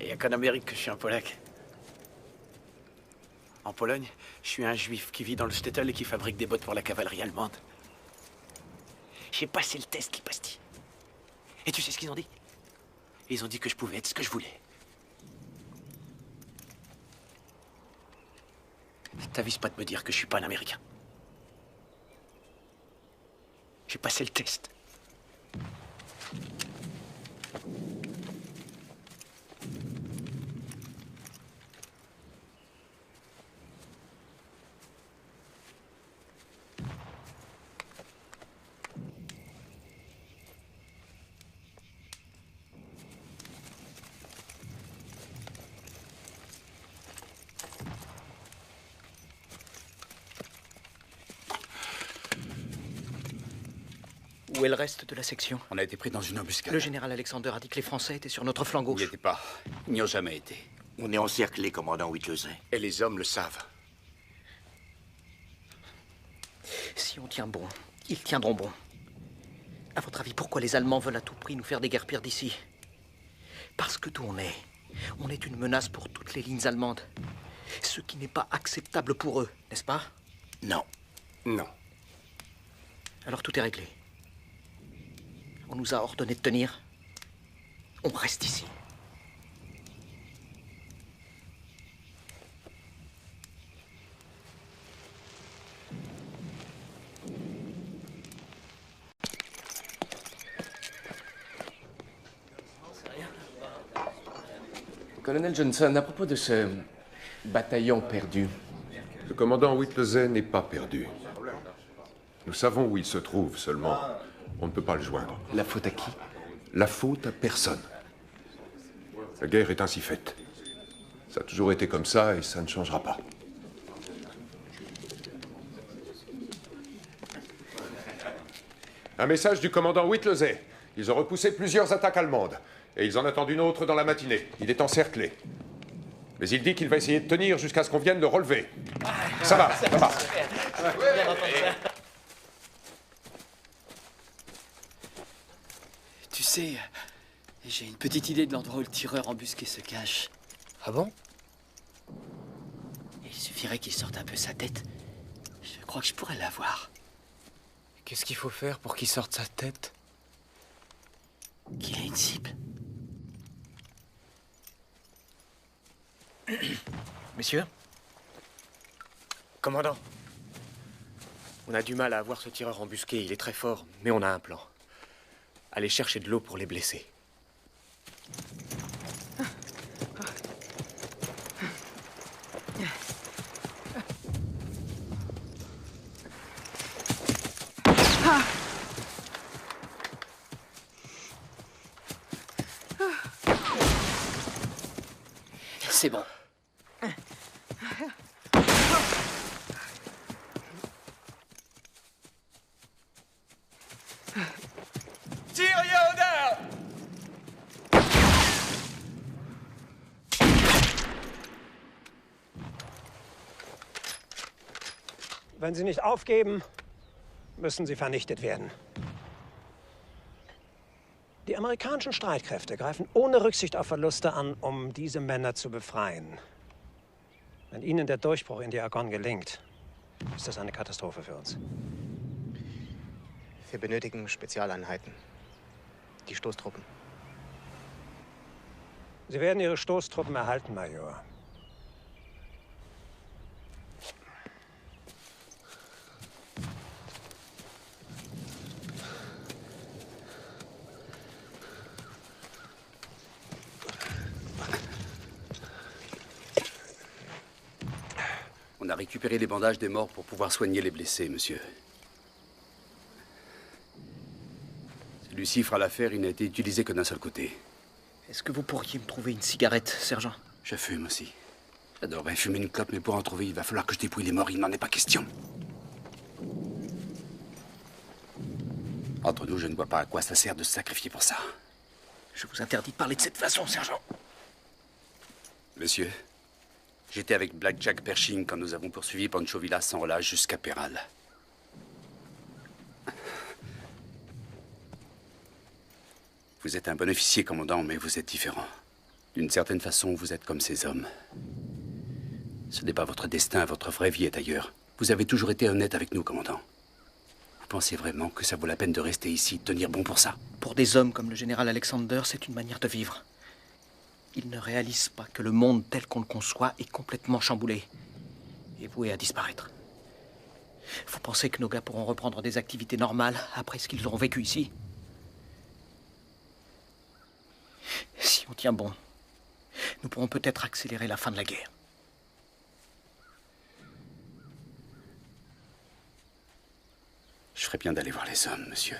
[SPEAKER 13] Il n'y a qu'en Amérique que je suis un polac. En Pologne, je suis un juif qui vit dans le shtetl et qui fabrique des bottes pour la cavalerie allemande. J'ai passé le test, Lipasti. Et tu sais ce qu'ils ont dit? Ils ont dit que je pouvais être ce que je voulais. T'avises pas de me dire que je suis pas un Américain. J'ai passé le test.
[SPEAKER 1] Où est le reste de la section?
[SPEAKER 6] On a été pris dans une embuscade.
[SPEAKER 1] Le général Alexander a dit que les Français étaient sur notre flanc
[SPEAKER 6] Ils
[SPEAKER 1] gauche.
[SPEAKER 6] n'y étaient pas. Ils n'y ont jamais été.
[SPEAKER 3] On est encerclés, commandant Whittlesey.
[SPEAKER 18] Et les hommes le savent.
[SPEAKER 1] Si on tient bon, ils tiendront bon. À votre avis, pourquoi les Allemands veulent à tout prix nous faire déguerpir d'ici? Parce que d'où on est une menace pour toutes les lignes allemandes. Ce qui n'est pas acceptable pour eux, n'est-ce pas?
[SPEAKER 3] Non.
[SPEAKER 18] Non.
[SPEAKER 1] Alors tout est réglé. On nous a ordonné de tenir. On reste ici.
[SPEAKER 19] Colonel Johnson, à propos de ce bataillon perdu.
[SPEAKER 5] Le commandant Whittlesey n'est pas perdu. Nous savons où il se trouve, seulement on ne peut pas le joindre.
[SPEAKER 19] La faute à qui?
[SPEAKER 5] La faute à personne. La guerre est ainsi faite. Ça a toujours été comme ça et ça ne changera pas. Un message du commandant Whittlesey. Ils ont repoussé plusieurs attaques allemandes. Et ils en attendent une autre dans la matinée. Il est encerclé. Mais il dit qu'il va essayer de tenir jusqu'à ce qu'on vienne le relever. Ça va, ça va.
[SPEAKER 9] Tu sais, j'ai une petite idée de l'endroit où le tireur embusqué se cache.
[SPEAKER 11] Ah bon?
[SPEAKER 9] Il suffirait qu'il sorte un peu sa tête. Je crois que je pourrais l'avoir.
[SPEAKER 11] Qu'est-ce qu'il faut faire pour qu'il sorte sa tête?
[SPEAKER 9] Qu'il a une cible.
[SPEAKER 1] Messieurs?
[SPEAKER 11] Commandant. On a du mal à avoir ce tireur embusqué. Il est très fort, mais on a un plan. Allez chercher de l'eau pour les blessés.
[SPEAKER 9] C'est bon.
[SPEAKER 10] Tire Yoda!
[SPEAKER 15] Wenn Sie nicht aufgeben, müssen Sie vernichtet werden. Die amerikanischen Streitkräfte greifen ohne Rücksicht auf Verluste an, um diese Männer zu befreien. Wenn Ihnen der Durchbruch in die Argonne gelingt, ist das eine Katastrophe für uns.
[SPEAKER 14] Wir benötigen Spezialeinheiten. Die Stoßtruppen.
[SPEAKER 15] Sie werden Ihre Stoßtruppen erhalten, Major.
[SPEAKER 6] On a récupéré les bandages des morts pour pouvoir soigner les blessés, monsieur. Celui-ci fera l'affaire, il n'a été utilisé que d'un seul côté.
[SPEAKER 1] Est-ce que vous pourriez me trouver une cigarette, sergent?
[SPEAKER 6] Je fume aussi. J'adorerais fumer une clope, mais pour en trouver, il va falloir que je dépouille les morts, il n'en est pas question. Entre nous, je ne vois pas à quoi ça sert de se sacrifier pour ça.
[SPEAKER 1] Je vous interdis de parler de cette façon, sergent.
[SPEAKER 6] Monsieur, j'étais avec Black Jack Pershing quand nous avons poursuivi Pancho Villa sans relâche jusqu'à Peral. Vous êtes un bon officier, commandant, mais vous êtes différent. D'une certaine façon, vous êtes comme ces hommes. Ce n'est pas votre destin, votre vraie vie est ailleurs. Vous avez toujours été honnête avec nous, commandant. Vous pensez vraiment que ça vaut la peine de rester ici, de tenir bon pour ça?
[SPEAKER 1] Pour des hommes comme le général Alexander, c'est une manière de vivre. Ils ne réalisent pas que le monde tel qu'on le conçoit est complètement chamboulé et voué à disparaître. Vous pensez que nos gars pourront reprendre des activités normales après ce qu'ils auront vécu ici? Si on tient bon, nous pourrons peut-être accélérer la fin de la guerre.
[SPEAKER 6] Je ferais bien d'aller voir les hommes, monsieur.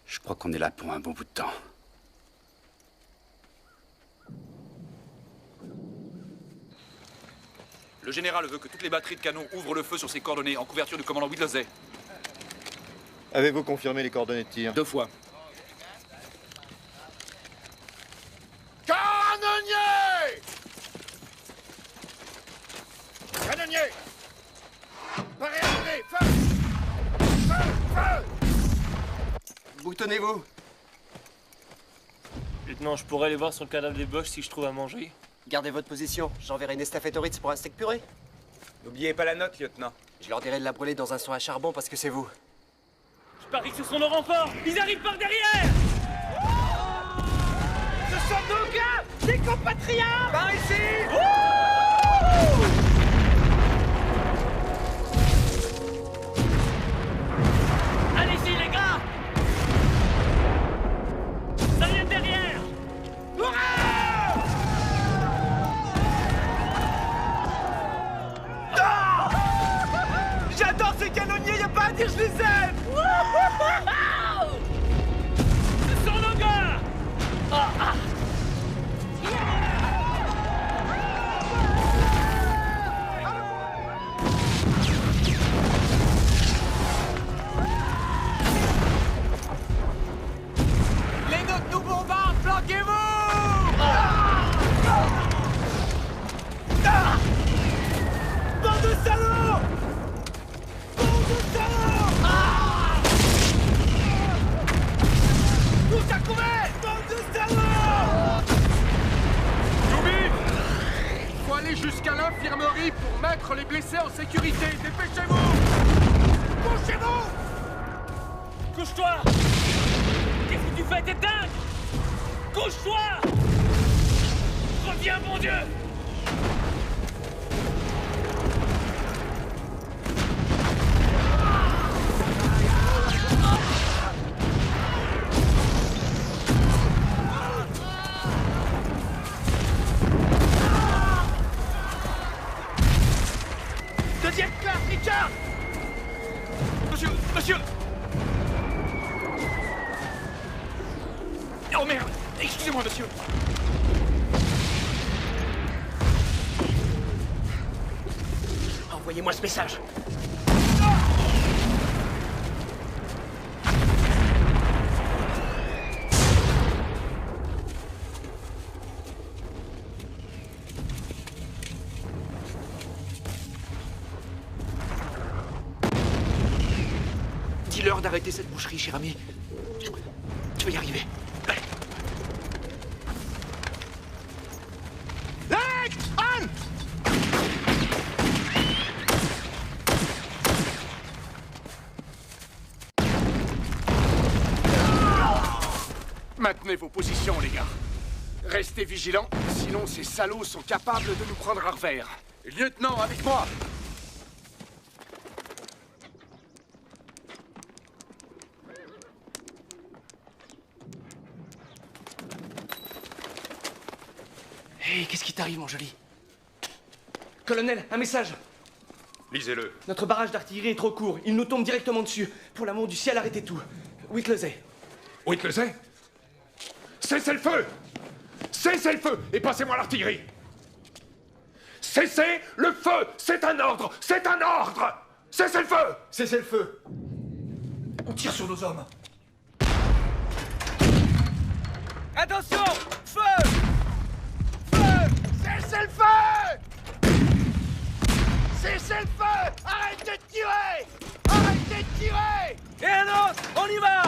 [SPEAKER 6] Je crois qu'on est là pour un bon bout de temps.
[SPEAKER 16] Le général veut que toutes les batteries de canon ouvrent le feu sur ses coordonnées en couverture du commandant Whittlesey.
[SPEAKER 17] Avez-vous confirmé les coordonnées de tir?
[SPEAKER 16] 2 fois.
[SPEAKER 18] Canonnier! Canonnier! Parez à tirer! Feu! Feu! Feu!
[SPEAKER 8] Boutonnez-vous.
[SPEAKER 12] Lieutenant, je pourrais aller voir sur le cadavre des Boches si je trouve à manger.
[SPEAKER 8] Gardez votre position. J'enverrai une estafette au Ritz pour un steak puré.
[SPEAKER 10] N'oubliez pas la note, lieutenant.
[SPEAKER 8] Je leur dirai de la brûler dans un seau à charbon parce que c'est vous.
[SPEAKER 12] Je parie que ce sont nos renforts. Ils arrivent par derrière.
[SPEAKER 10] Ce sont nos gars! Des compatriotes! Par ici!
[SPEAKER 12] Allez-y, les gars. Ça vient de derrière.
[SPEAKER 10] Hurrah!
[SPEAKER 18] l'infirmerie pour mettre les blessés en sécurité. Dépêchez-vous! Couchez-vous!
[SPEAKER 12] Couche-toi! Qu'est-ce que tu fais? T'es dingue! Couche-toi! Reviens, mon Dieu!
[SPEAKER 18] Deuxième classe, Richard!
[SPEAKER 12] Monsieur! Oh merde! Excusez-moi, monsieur!
[SPEAKER 13] Envoyez-moi ce message.
[SPEAKER 16] Dis-leur d'arrêter cette boucherie, cher ami. Tu vas y arriver. Allez.
[SPEAKER 18] Maintenez vos positions, les gars. Restez vigilants, sinon ces salauds sont capables de nous prendre à revers. Lieutenant, avec moi!
[SPEAKER 13] Hé, qu'est-ce qui t'arrive, mon joli? Colonel, un message.
[SPEAKER 5] Lisez-le.
[SPEAKER 13] Notre barrage d'artillerie est trop court. Il nous tombe directement dessus. Pour l'amour du ciel, arrêtez tout. Whittlesey.
[SPEAKER 5] Whittlesey? Cessez le feu! Cessez le feu et passez-moi l'artillerie! Cessez le feu! C'est un ordre! C'est un ordre! Cessez le feu!
[SPEAKER 13] Cessez le feu! On tire sur nos hommes.
[SPEAKER 12] Attention! Feu!
[SPEAKER 18] Cessez le feu! Cessez le feu! Arrêtez de tirer! Arrêtez de tirer!
[SPEAKER 12] Et un autre! On y va!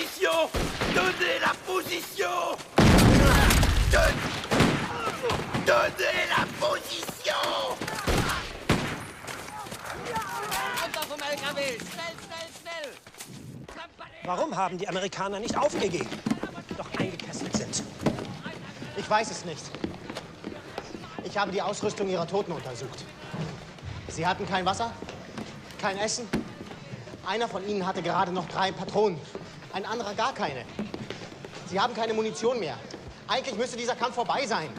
[SPEAKER 3] position! Donnez la position! Donnez la position!
[SPEAKER 15] Warum haben die Amerikaner nicht aufgegeben, doch eingekesselt sind?
[SPEAKER 14] Ich weiß es nicht. Ich habe die Ausrüstung ihrer Toten untersucht. Sie hatten kein Wasser, kein Essen. Einer von ihnen hatte gerade noch 3 Patronen, ein anderer gar keine. Sie haben keine Munition mehr. Eigentlich müsste dieser Kampf vorbei sein.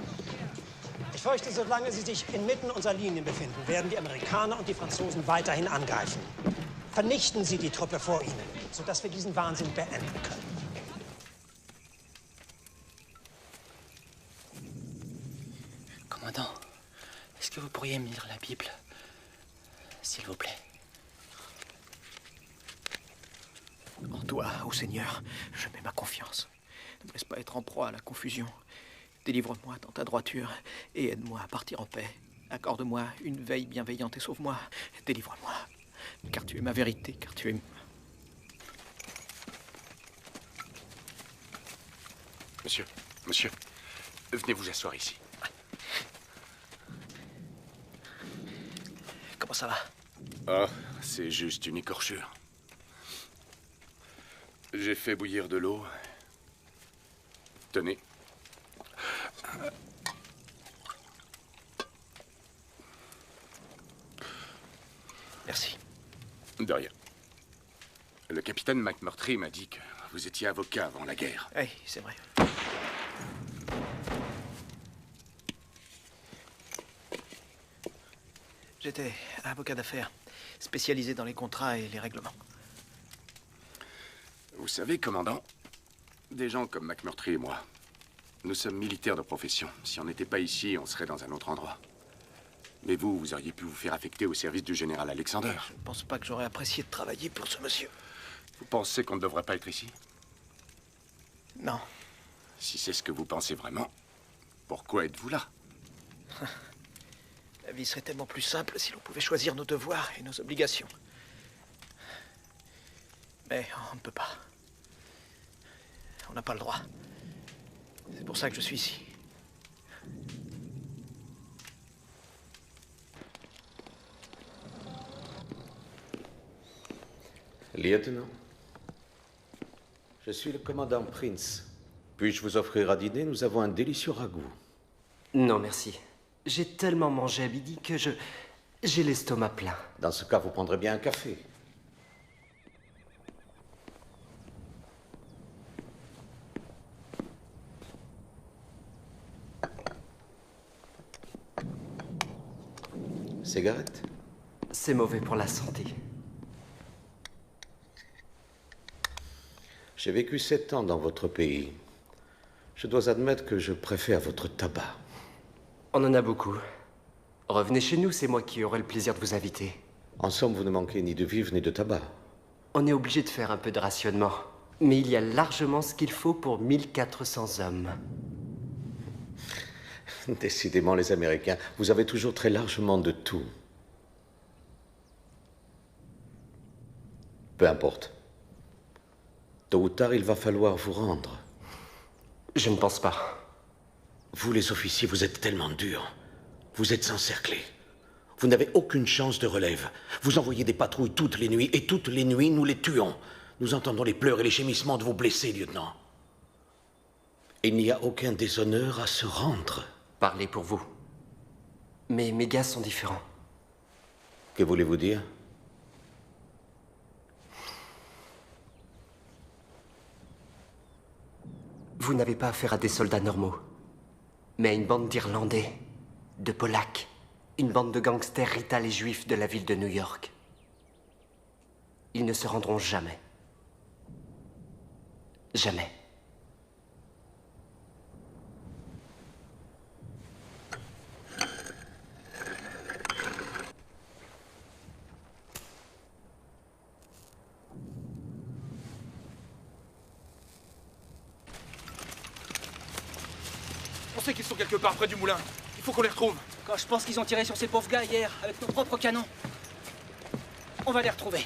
[SPEAKER 15] Ich fürchte, solange sie sich inmitten unserer Linien befinden, werden die Amerikaner und die Franzosen weiterhin angreifen. Vernichten Sie die Truppe vor ihnen, sodass wir diesen Wahnsinn beenden können.
[SPEAKER 9] Commandant, est-ce que vous pourriez me lire la Bible, s'il vous plaît?
[SPEAKER 1] En toi, ô Seigneur, je mets ma confiance. Ne me laisse pas être en proie à la confusion. Délivre-moi dans ta droiture et aide-moi à partir en paix. Accorde-moi une veille bienveillante et sauve-moi. Délivre-moi, car tu es ma vérité, car tu es...
[SPEAKER 18] Monsieur, venez vous asseoir ici.
[SPEAKER 1] Comment ça va?
[SPEAKER 18] Ah, c'est juste une écorchure. J'ai fait bouillir de l'eau. Tenez.
[SPEAKER 1] Merci.
[SPEAKER 18] De rien. Le capitaine McMurtry m'a dit que vous étiez avocat avant la guerre.
[SPEAKER 1] Oui, c'est vrai. J'étais avocat d'affaires, spécialisé dans les contrats et les règlements.
[SPEAKER 18] Vous savez, commandant, des gens comme McMurtry et moi, nous sommes militaires de profession. Si on n'était pas ici, on serait dans un autre endroit. Mais vous auriez pu vous faire affecter au service du général Alexander.
[SPEAKER 1] Je ne pense pas que j'aurais apprécié de travailler pour ce monsieur.
[SPEAKER 18] Vous pensez qu'on ne devrait pas être ici?
[SPEAKER 1] Non.
[SPEAKER 18] Si c'est ce que vous pensez vraiment, pourquoi êtes-vous là?
[SPEAKER 1] La vie serait tellement plus simple si l'on pouvait choisir nos devoirs et nos obligations. Mais on ne peut pas. On n'a pas le droit. C'est pour ça que je suis ici.
[SPEAKER 20] Lieutenant, je suis le commandant Prince. Puis-je vous offrir à dîner? Nous avons un délicieux ragoût.
[SPEAKER 8] Non, merci. J'ai tellement mangé à midi que j'ai l'estomac plein.
[SPEAKER 20] Dans ce cas, vous prendrez bien un café. Cigarette?
[SPEAKER 8] C'est mauvais pour la santé.
[SPEAKER 20] J'ai vécu 7 ans dans votre pays. Je dois admettre que je préfère votre tabac.
[SPEAKER 8] On en a beaucoup. Revenez chez nous, c'est moi qui aurai le plaisir de vous inviter.
[SPEAKER 20] En somme, vous ne manquez ni de vivres ni de tabac.
[SPEAKER 8] On est obligé de faire un peu de rationnement. Mais il y a largement ce qu'il faut pour 1400 hommes.
[SPEAKER 20] Décidément, les Américains, vous avez toujours très largement de tout. Peu importe. Tôt ou tard, il va falloir vous rendre.
[SPEAKER 8] Je ne pense pas.
[SPEAKER 20] Vous, les officiers, vous êtes tellement durs. Vous êtes encerclés. Vous n'avez aucune chance de relève. Vous envoyez des patrouilles toutes les nuits, et toutes les nuits, nous les tuons. Nous entendons les pleurs et les gémissements de vos blessés, lieutenant. Il n'y a aucun déshonneur à se rendre.
[SPEAKER 8] Parlez pour vous. Mais mes gars sont différents.
[SPEAKER 20] Que voulez-vous dire?
[SPEAKER 8] Vous n'avez pas affaire à des soldats normaux, mais à une bande d'Irlandais, de Polacs, une bande de gangsters Rita les Juifs de la ville de New York. Ils ne se rendront jamais. Jamais.
[SPEAKER 10] On sait qu'ils sont quelque part près du moulin. Il faut qu'on les retrouve.
[SPEAKER 9] Quand je pense qu'ils ont tiré sur ces pauvres gars hier, avec nos propres canons. On va les retrouver.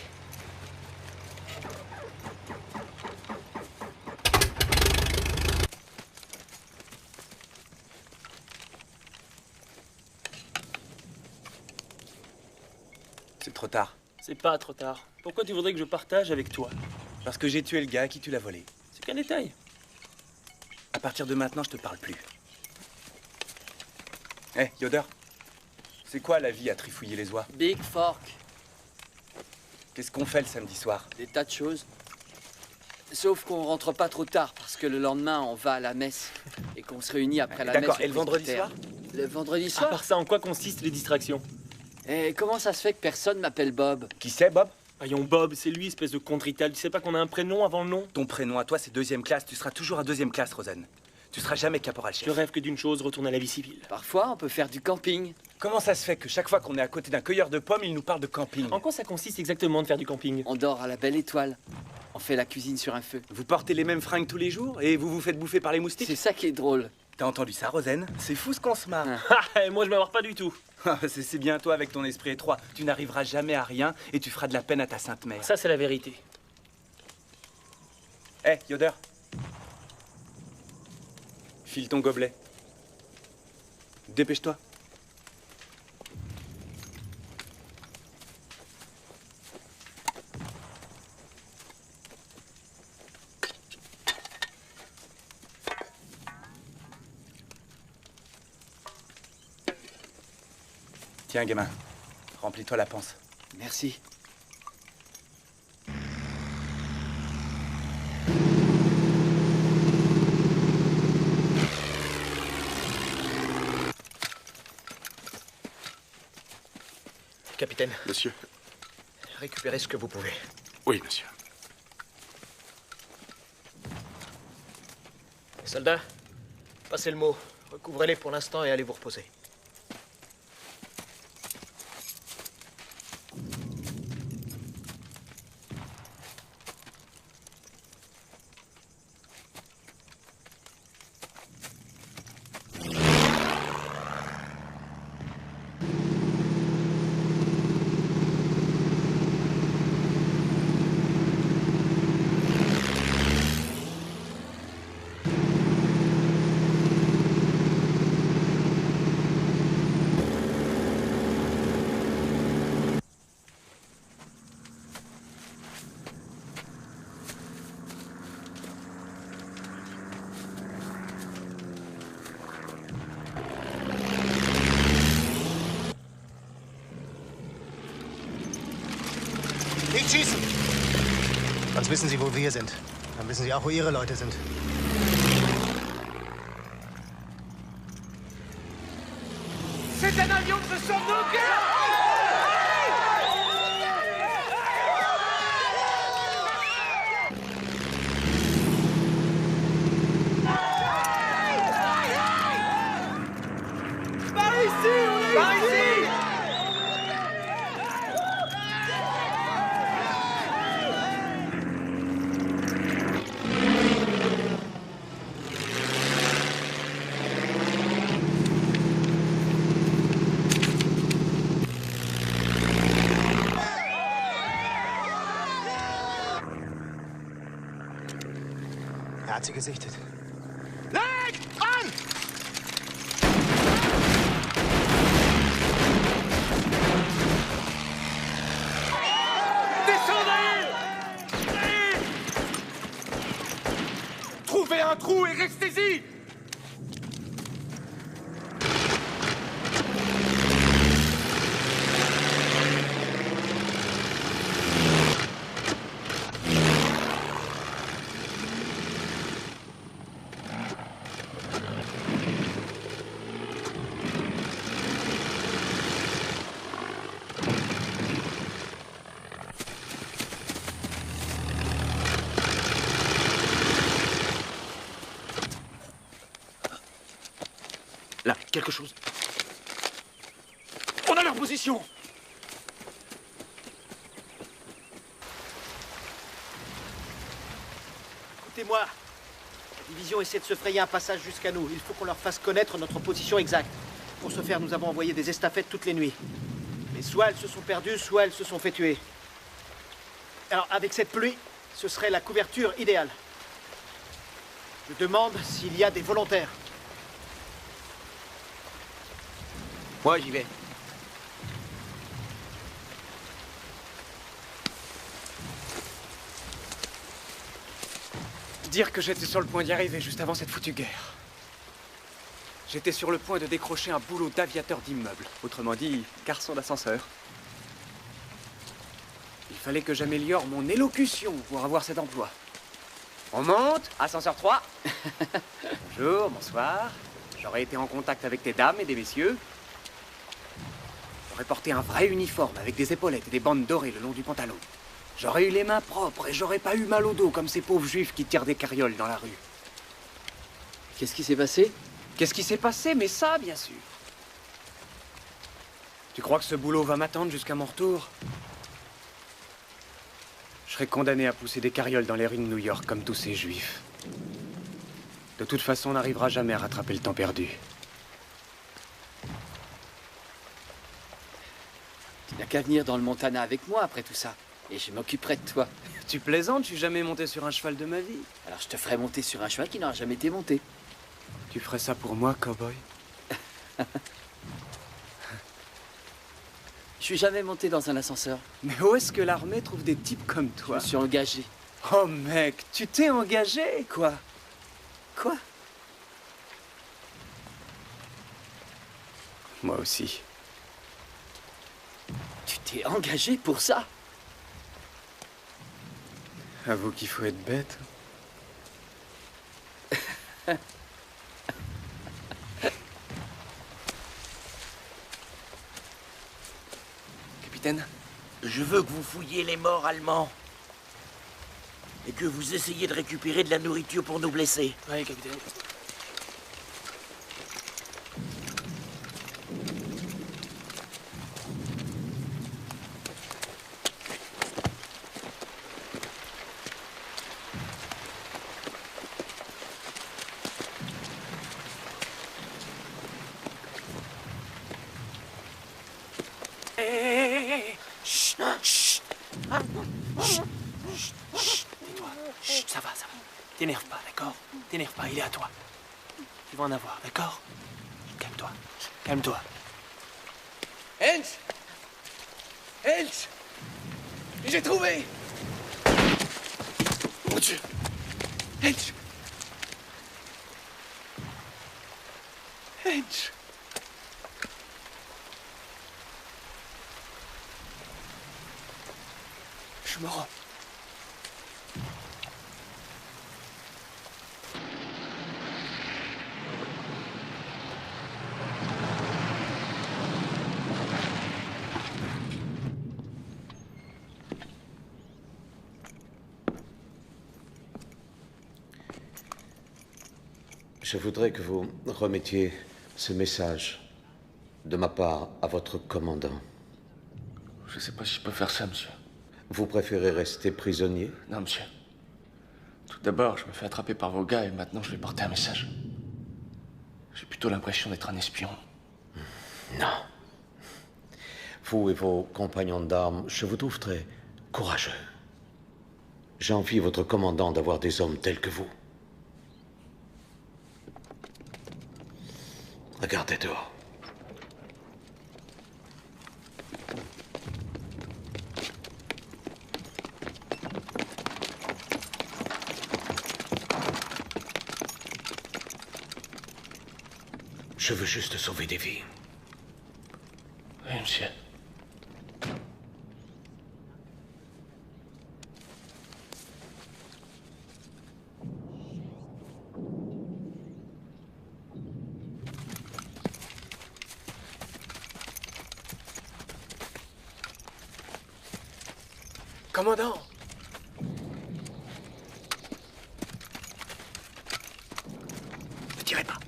[SPEAKER 10] C'est trop tard.
[SPEAKER 12] C'est pas trop tard. Pourquoi tu voudrais que je partage avec toi?
[SPEAKER 10] Parce que j'ai tué le gars à qui tu l'as volé.
[SPEAKER 12] C'est qu'un détail.
[SPEAKER 10] À partir de maintenant, je te parle plus. Hé, Yoder, c'est quoi la vie à trifouiller les oies?
[SPEAKER 9] Big Fork.
[SPEAKER 10] Qu'est-ce qu'on fait le samedi soir?
[SPEAKER 9] Des tas de choses. Sauf qu'on rentre pas trop tard parce que le lendemain on va à la messe et qu'on se réunit après la messe.
[SPEAKER 10] D'accord, et le vendredi soir?
[SPEAKER 9] Le vendredi
[SPEAKER 12] À
[SPEAKER 9] soir?
[SPEAKER 12] part ça, en quoi consistent les distractions?
[SPEAKER 9] Et comment ça se fait que personne m'appelle Bob?
[SPEAKER 10] Qui c'est, Bob?
[SPEAKER 12] Voyons, Bob, c'est lui, espèce de con Rital. Tu sais pas qu'on a un prénom avant le nom?
[SPEAKER 10] Ton prénom à toi, c'est 2e classe. Tu seras toujours à 2e classe, Rosen. Tu seras jamais caporal-chef.
[SPEAKER 12] Je rêve que d'une chose, retourner à la vie civile.
[SPEAKER 9] Parfois, on peut faire du camping.
[SPEAKER 10] Comment ça se fait que chaque fois qu'on est à côté d'un cueilleur de pommes, il nous parle de camping?
[SPEAKER 12] En quoi ça consiste exactement de faire du camping?
[SPEAKER 9] On dort à la belle étoile. On fait la cuisine sur un feu.
[SPEAKER 10] Vous portez les mêmes fringues tous les jours et vous vous faites bouffer par les moustiques?
[SPEAKER 9] C'est ça qui est drôle.
[SPEAKER 10] T'as entendu ça, Rosen? C'est fou ce qu'on se marre.
[SPEAKER 12] Ah, moi je m'en marre pas du tout.
[SPEAKER 10] C'est bien toi avec ton esprit étroit. Tu n'arriveras jamais à rien et tu feras de la peine à ta sainte mère.
[SPEAKER 12] Ça, c'est la vérité.
[SPEAKER 10] Hé, Yoder. File ton gobelet. Dépêche-toi. Tiens, gamin. Remplis-toi la panse.
[SPEAKER 9] Merci.
[SPEAKER 1] Capitaine.
[SPEAKER 7] Monsieur.
[SPEAKER 1] Récupérez ce que vous pouvez.
[SPEAKER 7] Oui, monsieur.
[SPEAKER 1] Soldats, passez le mot. Recouvrez-les pour l'instant et allez vous reposer.
[SPEAKER 14] Nicht schießen! Sonst wissen Sie, wo wir sind. Dann wissen Sie auch, wo Ihre Leute sind.
[SPEAKER 11] C'est un avion de sauvegarde! Par ici, on est par ici!
[SPEAKER 14] Er hat sie gesichtet.
[SPEAKER 11] Leg an! Descendez! Trouvez un trou et restez-y!
[SPEAKER 1] Là, quelque chose.
[SPEAKER 11] On a leur position!
[SPEAKER 1] Écoutez-moi. La division essaie de se frayer un passage jusqu'à nous. Il faut qu'on leur fasse connaître notre position exacte. Pour ce faire, nous avons envoyé des estafettes toutes les nuits. Mais soit elles se sont perdues, soit elles se sont fait tuer. Alors, avec cette pluie, ce serait la couverture idéale. Je demande s'il y a des volontaires.
[SPEAKER 11] Moi, j'y vais. dire que j'étais sur le point d'y arriver juste avant cette foutue guerre. J'étais sur le point de décrocher un boulot d'aviateur d'immeuble. Autrement dit, garçon d'ascenseur. Il fallait que j'améliore mon élocution pour avoir cet emploi. On monte, ascenseur 3. Bonjour, bonsoir. J'aurais été en contact avec des dames et des messieurs. J'aurais porté un vrai uniforme avec des épaulettes et des bandes dorées le long du pantalon. J'aurais eu les mains propres et j'aurais pas eu mal au dos comme ces pauvres juifs qui tirent des carrioles dans la rue.
[SPEAKER 9] Qu'est-ce qui s'est passé?
[SPEAKER 11] Qu'est-ce qui s'est passé? Mais ça, bien sûr. Tu crois que ce boulot va m'attendre jusqu'à mon retour? Je serai condamné à pousser des carrioles dans les rues de New York comme tous ces juifs. De toute façon, on n'arrivera jamais à rattraper le temps perdu.
[SPEAKER 9] Tu n'as qu'à venir dans le Montana avec moi après tout ça. Et je m'occuperai de toi.
[SPEAKER 11] Tu plaisantes? Je suis jamais monté sur un cheval de ma vie.
[SPEAKER 9] Alors je te ferai monter sur un cheval qui n'aura jamais été monté.
[SPEAKER 11] Tu ferais ça pour moi, cowboy?
[SPEAKER 9] Je suis jamais monté dans un ascenseur.
[SPEAKER 11] Mais où est-ce que l'armée trouve des types comme toi?
[SPEAKER 9] Je me suis engagé.
[SPEAKER 11] Oh mec, tu t'es engagé?
[SPEAKER 9] Quoi? Quoi?
[SPEAKER 11] Moi aussi.
[SPEAKER 9] Tu t'es engagé pour ça?
[SPEAKER 11] Avoue qu'il faut être bête.
[SPEAKER 3] Capitaine, je veux que vous fouilliez les morts allemands. Et que vous essayiez de récupérer de la nourriture pour nos blessés.
[SPEAKER 12] Oui, capitaine. Ça va, ça va. T'énerve pas, d'accord? T'énerve pas, il est à toi. Tu vas en avoir, d'accord? Calme-toi, calme-toi.
[SPEAKER 11] Hens! Hens! J'ai trouvé! Mon Dieu! Hens! Hens! Je me rends.
[SPEAKER 20] Je voudrais que vous remettiez ce message de ma part à votre commandant.
[SPEAKER 16] Je sais pas si je peux faire ça, monsieur.
[SPEAKER 20] Vous préférez rester prisonnier?
[SPEAKER 16] Non, monsieur. Tout d'abord, je me fais attraper par vos gars et maintenant je vais porter un message. J'ai plutôt l'impression d'être un espion.
[SPEAKER 20] Non. Vous et vos compagnons d'armes, je vous trouve très courageux. J'envie votre commandant d'avoir des hommes tels que vous. Regardez dehors. Je veux juste sauver des vies.
[SPEAKER 16] Oui, monsieur.
[SPEAKER 11] Commandant!
[SPEAKER 13] Ne tirez pas.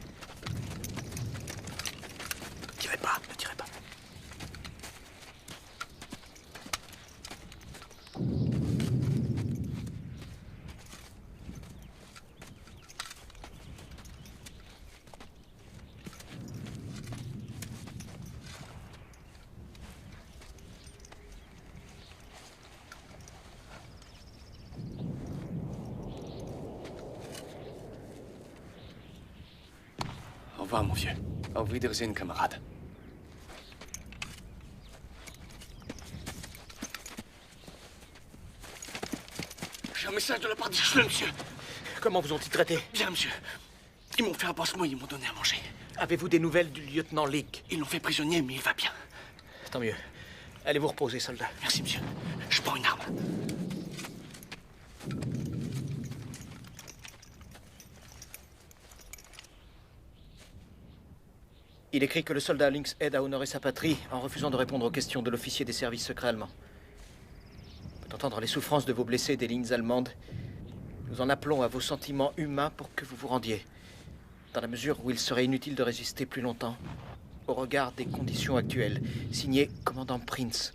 [SPEAKER 13] Ne tirez pas, ne tirez pas.
[SPEAKER 16] Au revoir, mon vieux. Auf Wiedersehen, camarade.
[SPEAKER 13] J'ai un message de la part d'Hitler, monsieur.
[SPEAKER 1] Comment vous ont-ils traité?
[SPEAKER 13] Bien, monsieur. Ils m'ont fait un pansement et ils m'ont donné à manger.
[SPEAKER 1] Avez-vous des nouvelles du lieutenant Leake?
[SPEAKER 13] Ils l'ont fait prisonnier, mais il va bien.
[SPEAKER 1] Tant mieux. Allez vous reposer, soldat.
[SPEAKER 13] Merci, monsieur. Je prends une arme.
[SPEAKER 1] Il écrit que le soldat Lynx aide à honorer sa patrie en refusant de répondre aux questions de l'officier des services secrets allemands. Pour entendre les souffrances de vos blessés des lignes allemandes, nous en appelons à vos sentiments humains pour que vous vous rendiez, dans la mesure où il serait inutile de résister plus longtemps, au regard des conditions actuelles. Signé commandant Prince.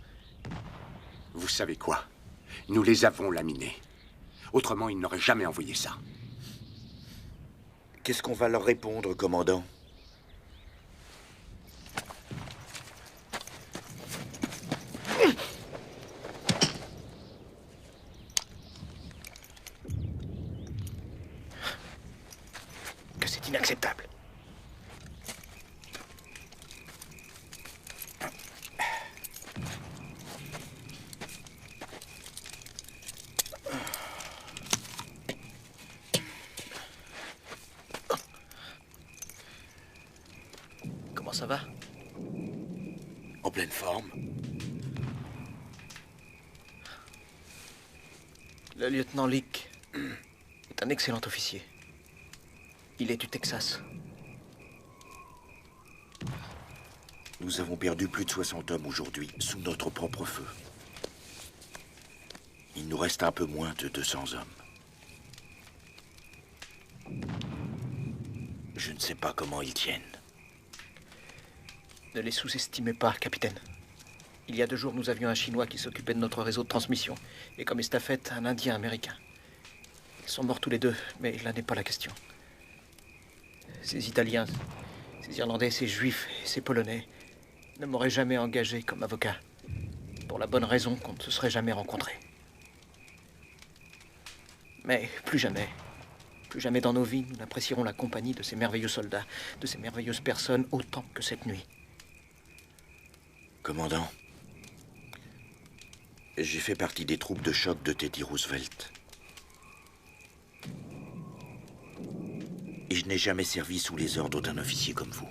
[SPEAKER 18] Vous savez quoi? Nous les avons laminés. Autrement, ils n'auraient jamais envoyé ça.
[SPEAKER 3] Qu'est-ce qu'on va leur répondre, commandant?
[SPEAKER 1] Que c'est inacceptable. Comment ça va?
[SPEAKER 3] En pleine forme.
[SPEAKER 1] Le lieutenant Leake est un excellent officier. Il est du Texas.
[SPEAKER 3] Nous avons perdu plus de 60 hommes aujourd'hui, sous notre propre feu. Il nous reste un peu moins de 200 hommes. Je ne sais pas comment ils tiennent.
[SPEAKER 1] Ne les sous-estimez pas, capitaine. Il y a 2 jours, nous avions un Chinois qui s'occupait de notre réseau de transmission, et comme estafette, un Indien américain. Ils sont morts tous les deux, mais là n'est pas la question. Ces Italiens, ces Irlandais, ces Juifs et ces Polonais ne m'auraient jamais engagé comme avocat, pour la bonne raison qu'on ne se serait jamais rencontrés. Mais plus jamais dans nos vies, nous n'apprécierons la compagnie de ces merveilleux soldats, de ces merveilleuses personnes autant que cette nuit.
[SPEAKER 3] Commandant, j'ai fait partie des troupes de choc de Teddy Roosevelt. Et je n'ai jamais servi sous les ordres d'un officier comme vous.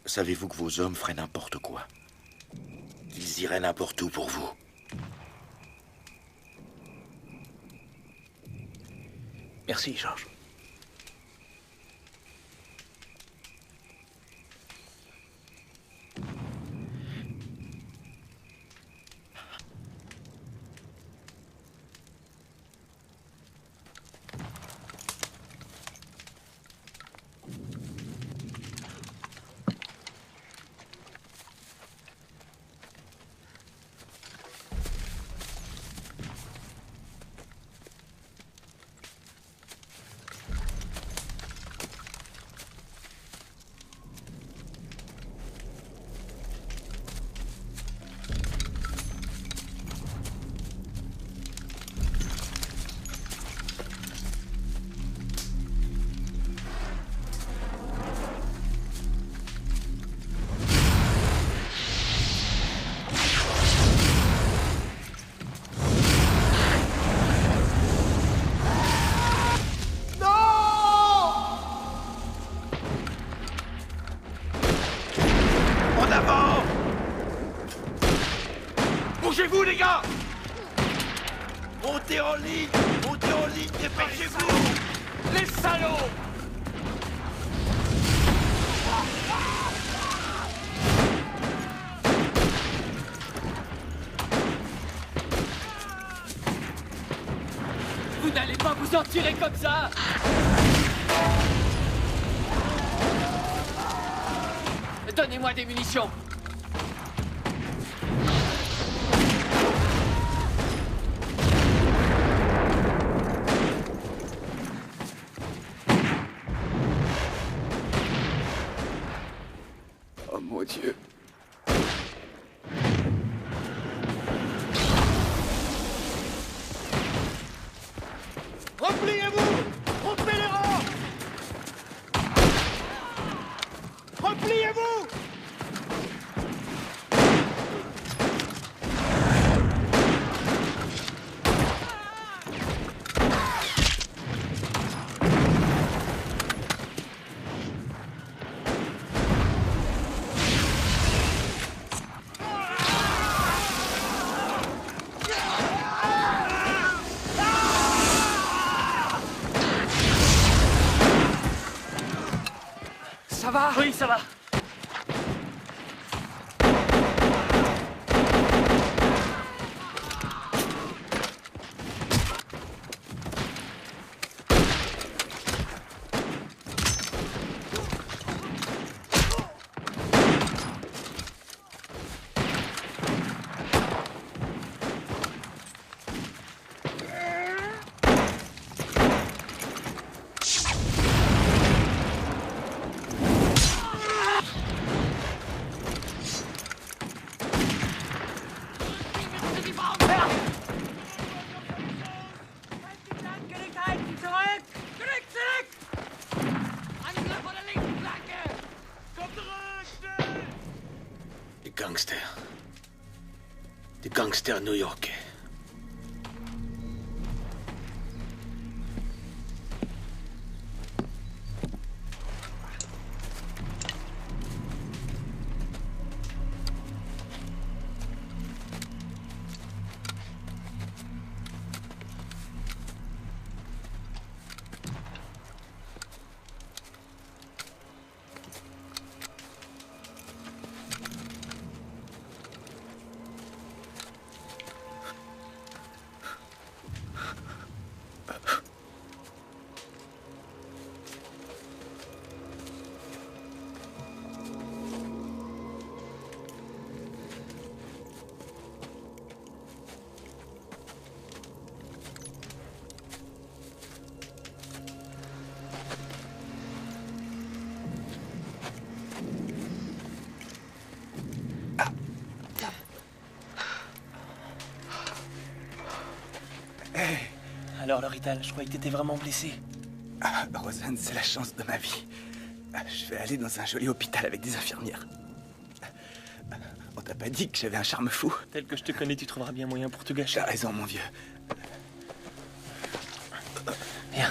[SPEAKER 3] Savez-vous que vos hommes feraient n'importe quoi? Qu'ils iraient n'importe où pour vous?
[SPEAKER 1] Merci, Georges.
[SPEAKER 20] Bougez-vous, les gars! Montez en ligne! Montez en ligne, dépêchez-vous! Les salauds!
[SPEAKER 9] Vous n'allez pas vous en tirer comme ça! Donnez-moi des munitions!
[SPEAKER 20] Oh mon Dieu.
[SPEAKER 11] Repliez-vous! Rompez les rangs! Repliez-vous!
[SPEAKER 10] ça va?
[SPEAKER 12] Oui, ça va.
[SPEAKER 20] Des gangsters new-yorkais.
[SPEAKER 12] Alors, Lorital, je croyais que t'étais vraiment blessé.
[SPEAKER 10] Ah, Rosanne, c'est la chance de ma vie. Je vais aller dans un joli hôpital avec des infirmières. On t'a pas dit que j'avais un charme fou?
[SPEAKER 12] Tel que je te connais, tu trouveras bien moyen pour te gâcher.
[SPEAKER 10] T'as raison, mon vieux.
[SPEAKER 12] Viens.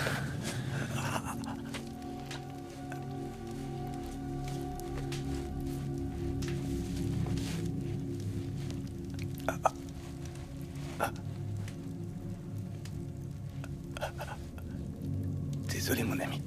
[SPEAKER 10] Désolé, mon ami.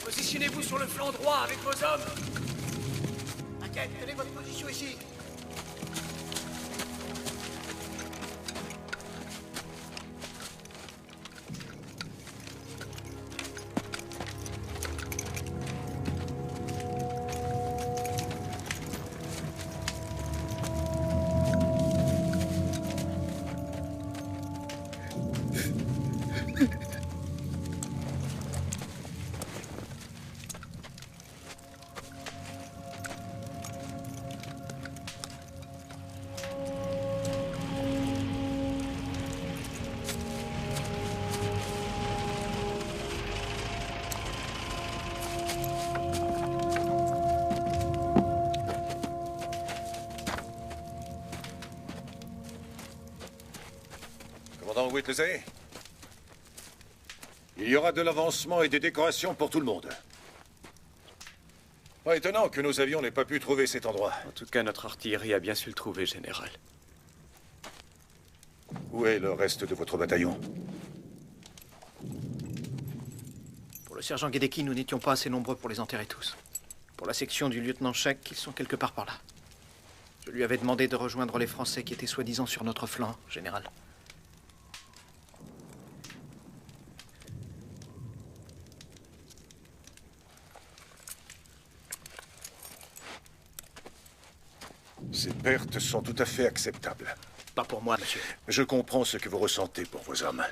[SPEAKER 11] Positionnez-vous sur le flanc droit avec vos hommes. T'inquiète, quelle est votre position ici?
[SPEAKER 4] Commandant Whitlesey, il y aura de l'avancement et des décorations pour tout le monde. Pas étonnant que nos avions n'aient pas pu trouver cet endroit.
[SPEAKER 11] En tout cas, notre artillerie a bien su le trouver, général.
[SPEAKER 4] Où est le reste de votre bataillon?
[SPEAKER 1] Pour le sergent Guédéki, nous n'étions pas assez nombreux pour les enterrer tous. Pour la section du lieutenant Scheck, ils sont quelque part par là. Je lui avais demandé de rejoindre les Français qui étaient soi-disant sur notre flanc, général.
[SPEAKER 4] Ces pertes sont tout à fait acceptables.
[SPEAKER 1] Pas pour moi, monsieur.
[SPEAKER 4] Je comprends ce que vous ressentez pour vos hommes.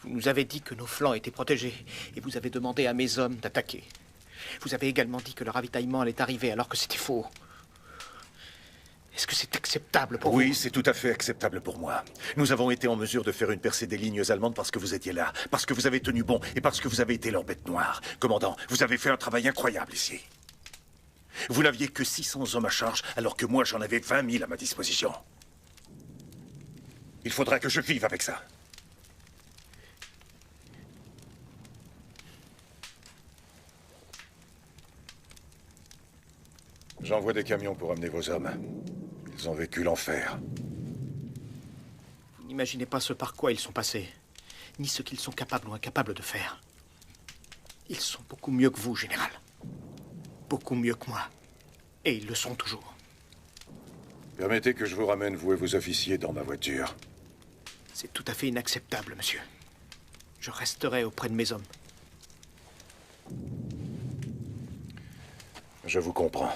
[SPEAKER 1] Vous nous avez dit que nos flancs étaient protégés, et vous avez demandé à mes hommes d'attaquer. Vous avez également dit que le ravitaillement allait arriver, alors que c'était faux. Est-ce que c'est acceptable pour vous?
[SPEAKER 4] Oui, c'est tout à fait acceptable pour moi. Nous avons été en mesure de faire une percée des lignes allemandes parce que vous étiez là, parce que vous avez tenu bon, et parce que vous avez été leur bête noire. Commandant, vous avez fait un travail incroyable ici. Vous n'aviez que 600 hommes à charge, alors que moi j'en avais 20 000 à ma disposition. Il faudra que je vive avec ça. J'envoie des camions pour amener vos hommes. Ils ont vécu l'enfer.
[SPEAKER 1] Vous n'imaginez pas ce par quoi ils sont passés, ni ce qu'ils sont capables ou incapables de faire. Ils sont beaucoup mieux que vous, général. Beaucoup mieux que moi. Et ils le sont toujours.
[SPEAKER 4] Permettez que je vous ramène, vous et vos officiers, dans ma voiture.
[SPEAKER 1] C'est tout à fait inacceptable, monsieur. Je resterai auprès de mes hommes.
[SPEAKER 4] Je vous comprends.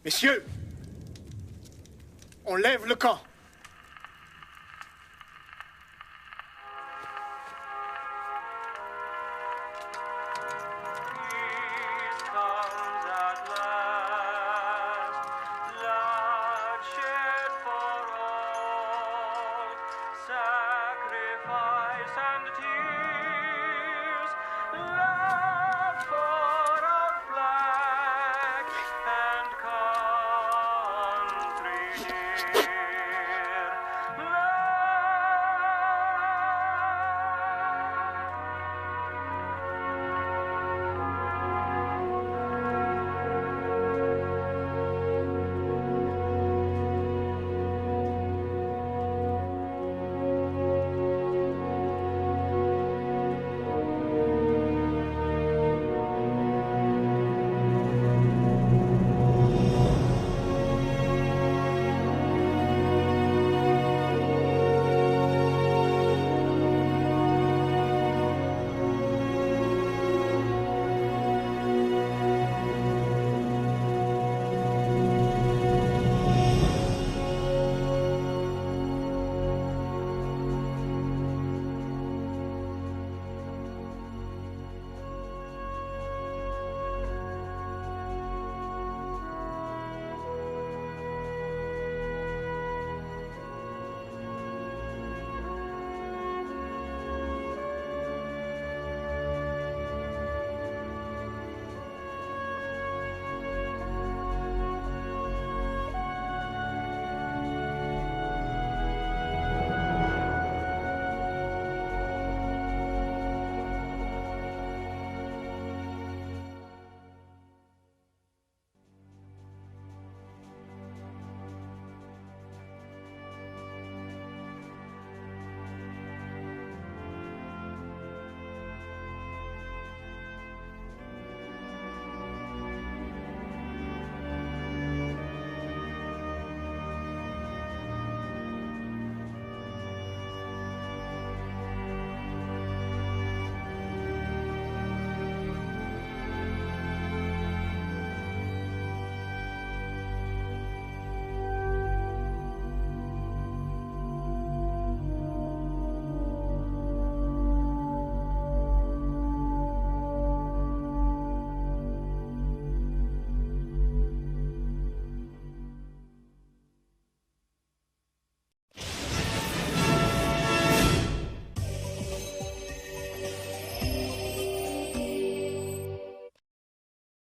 [SPEAKER 1] Messieurs, on lève le camp.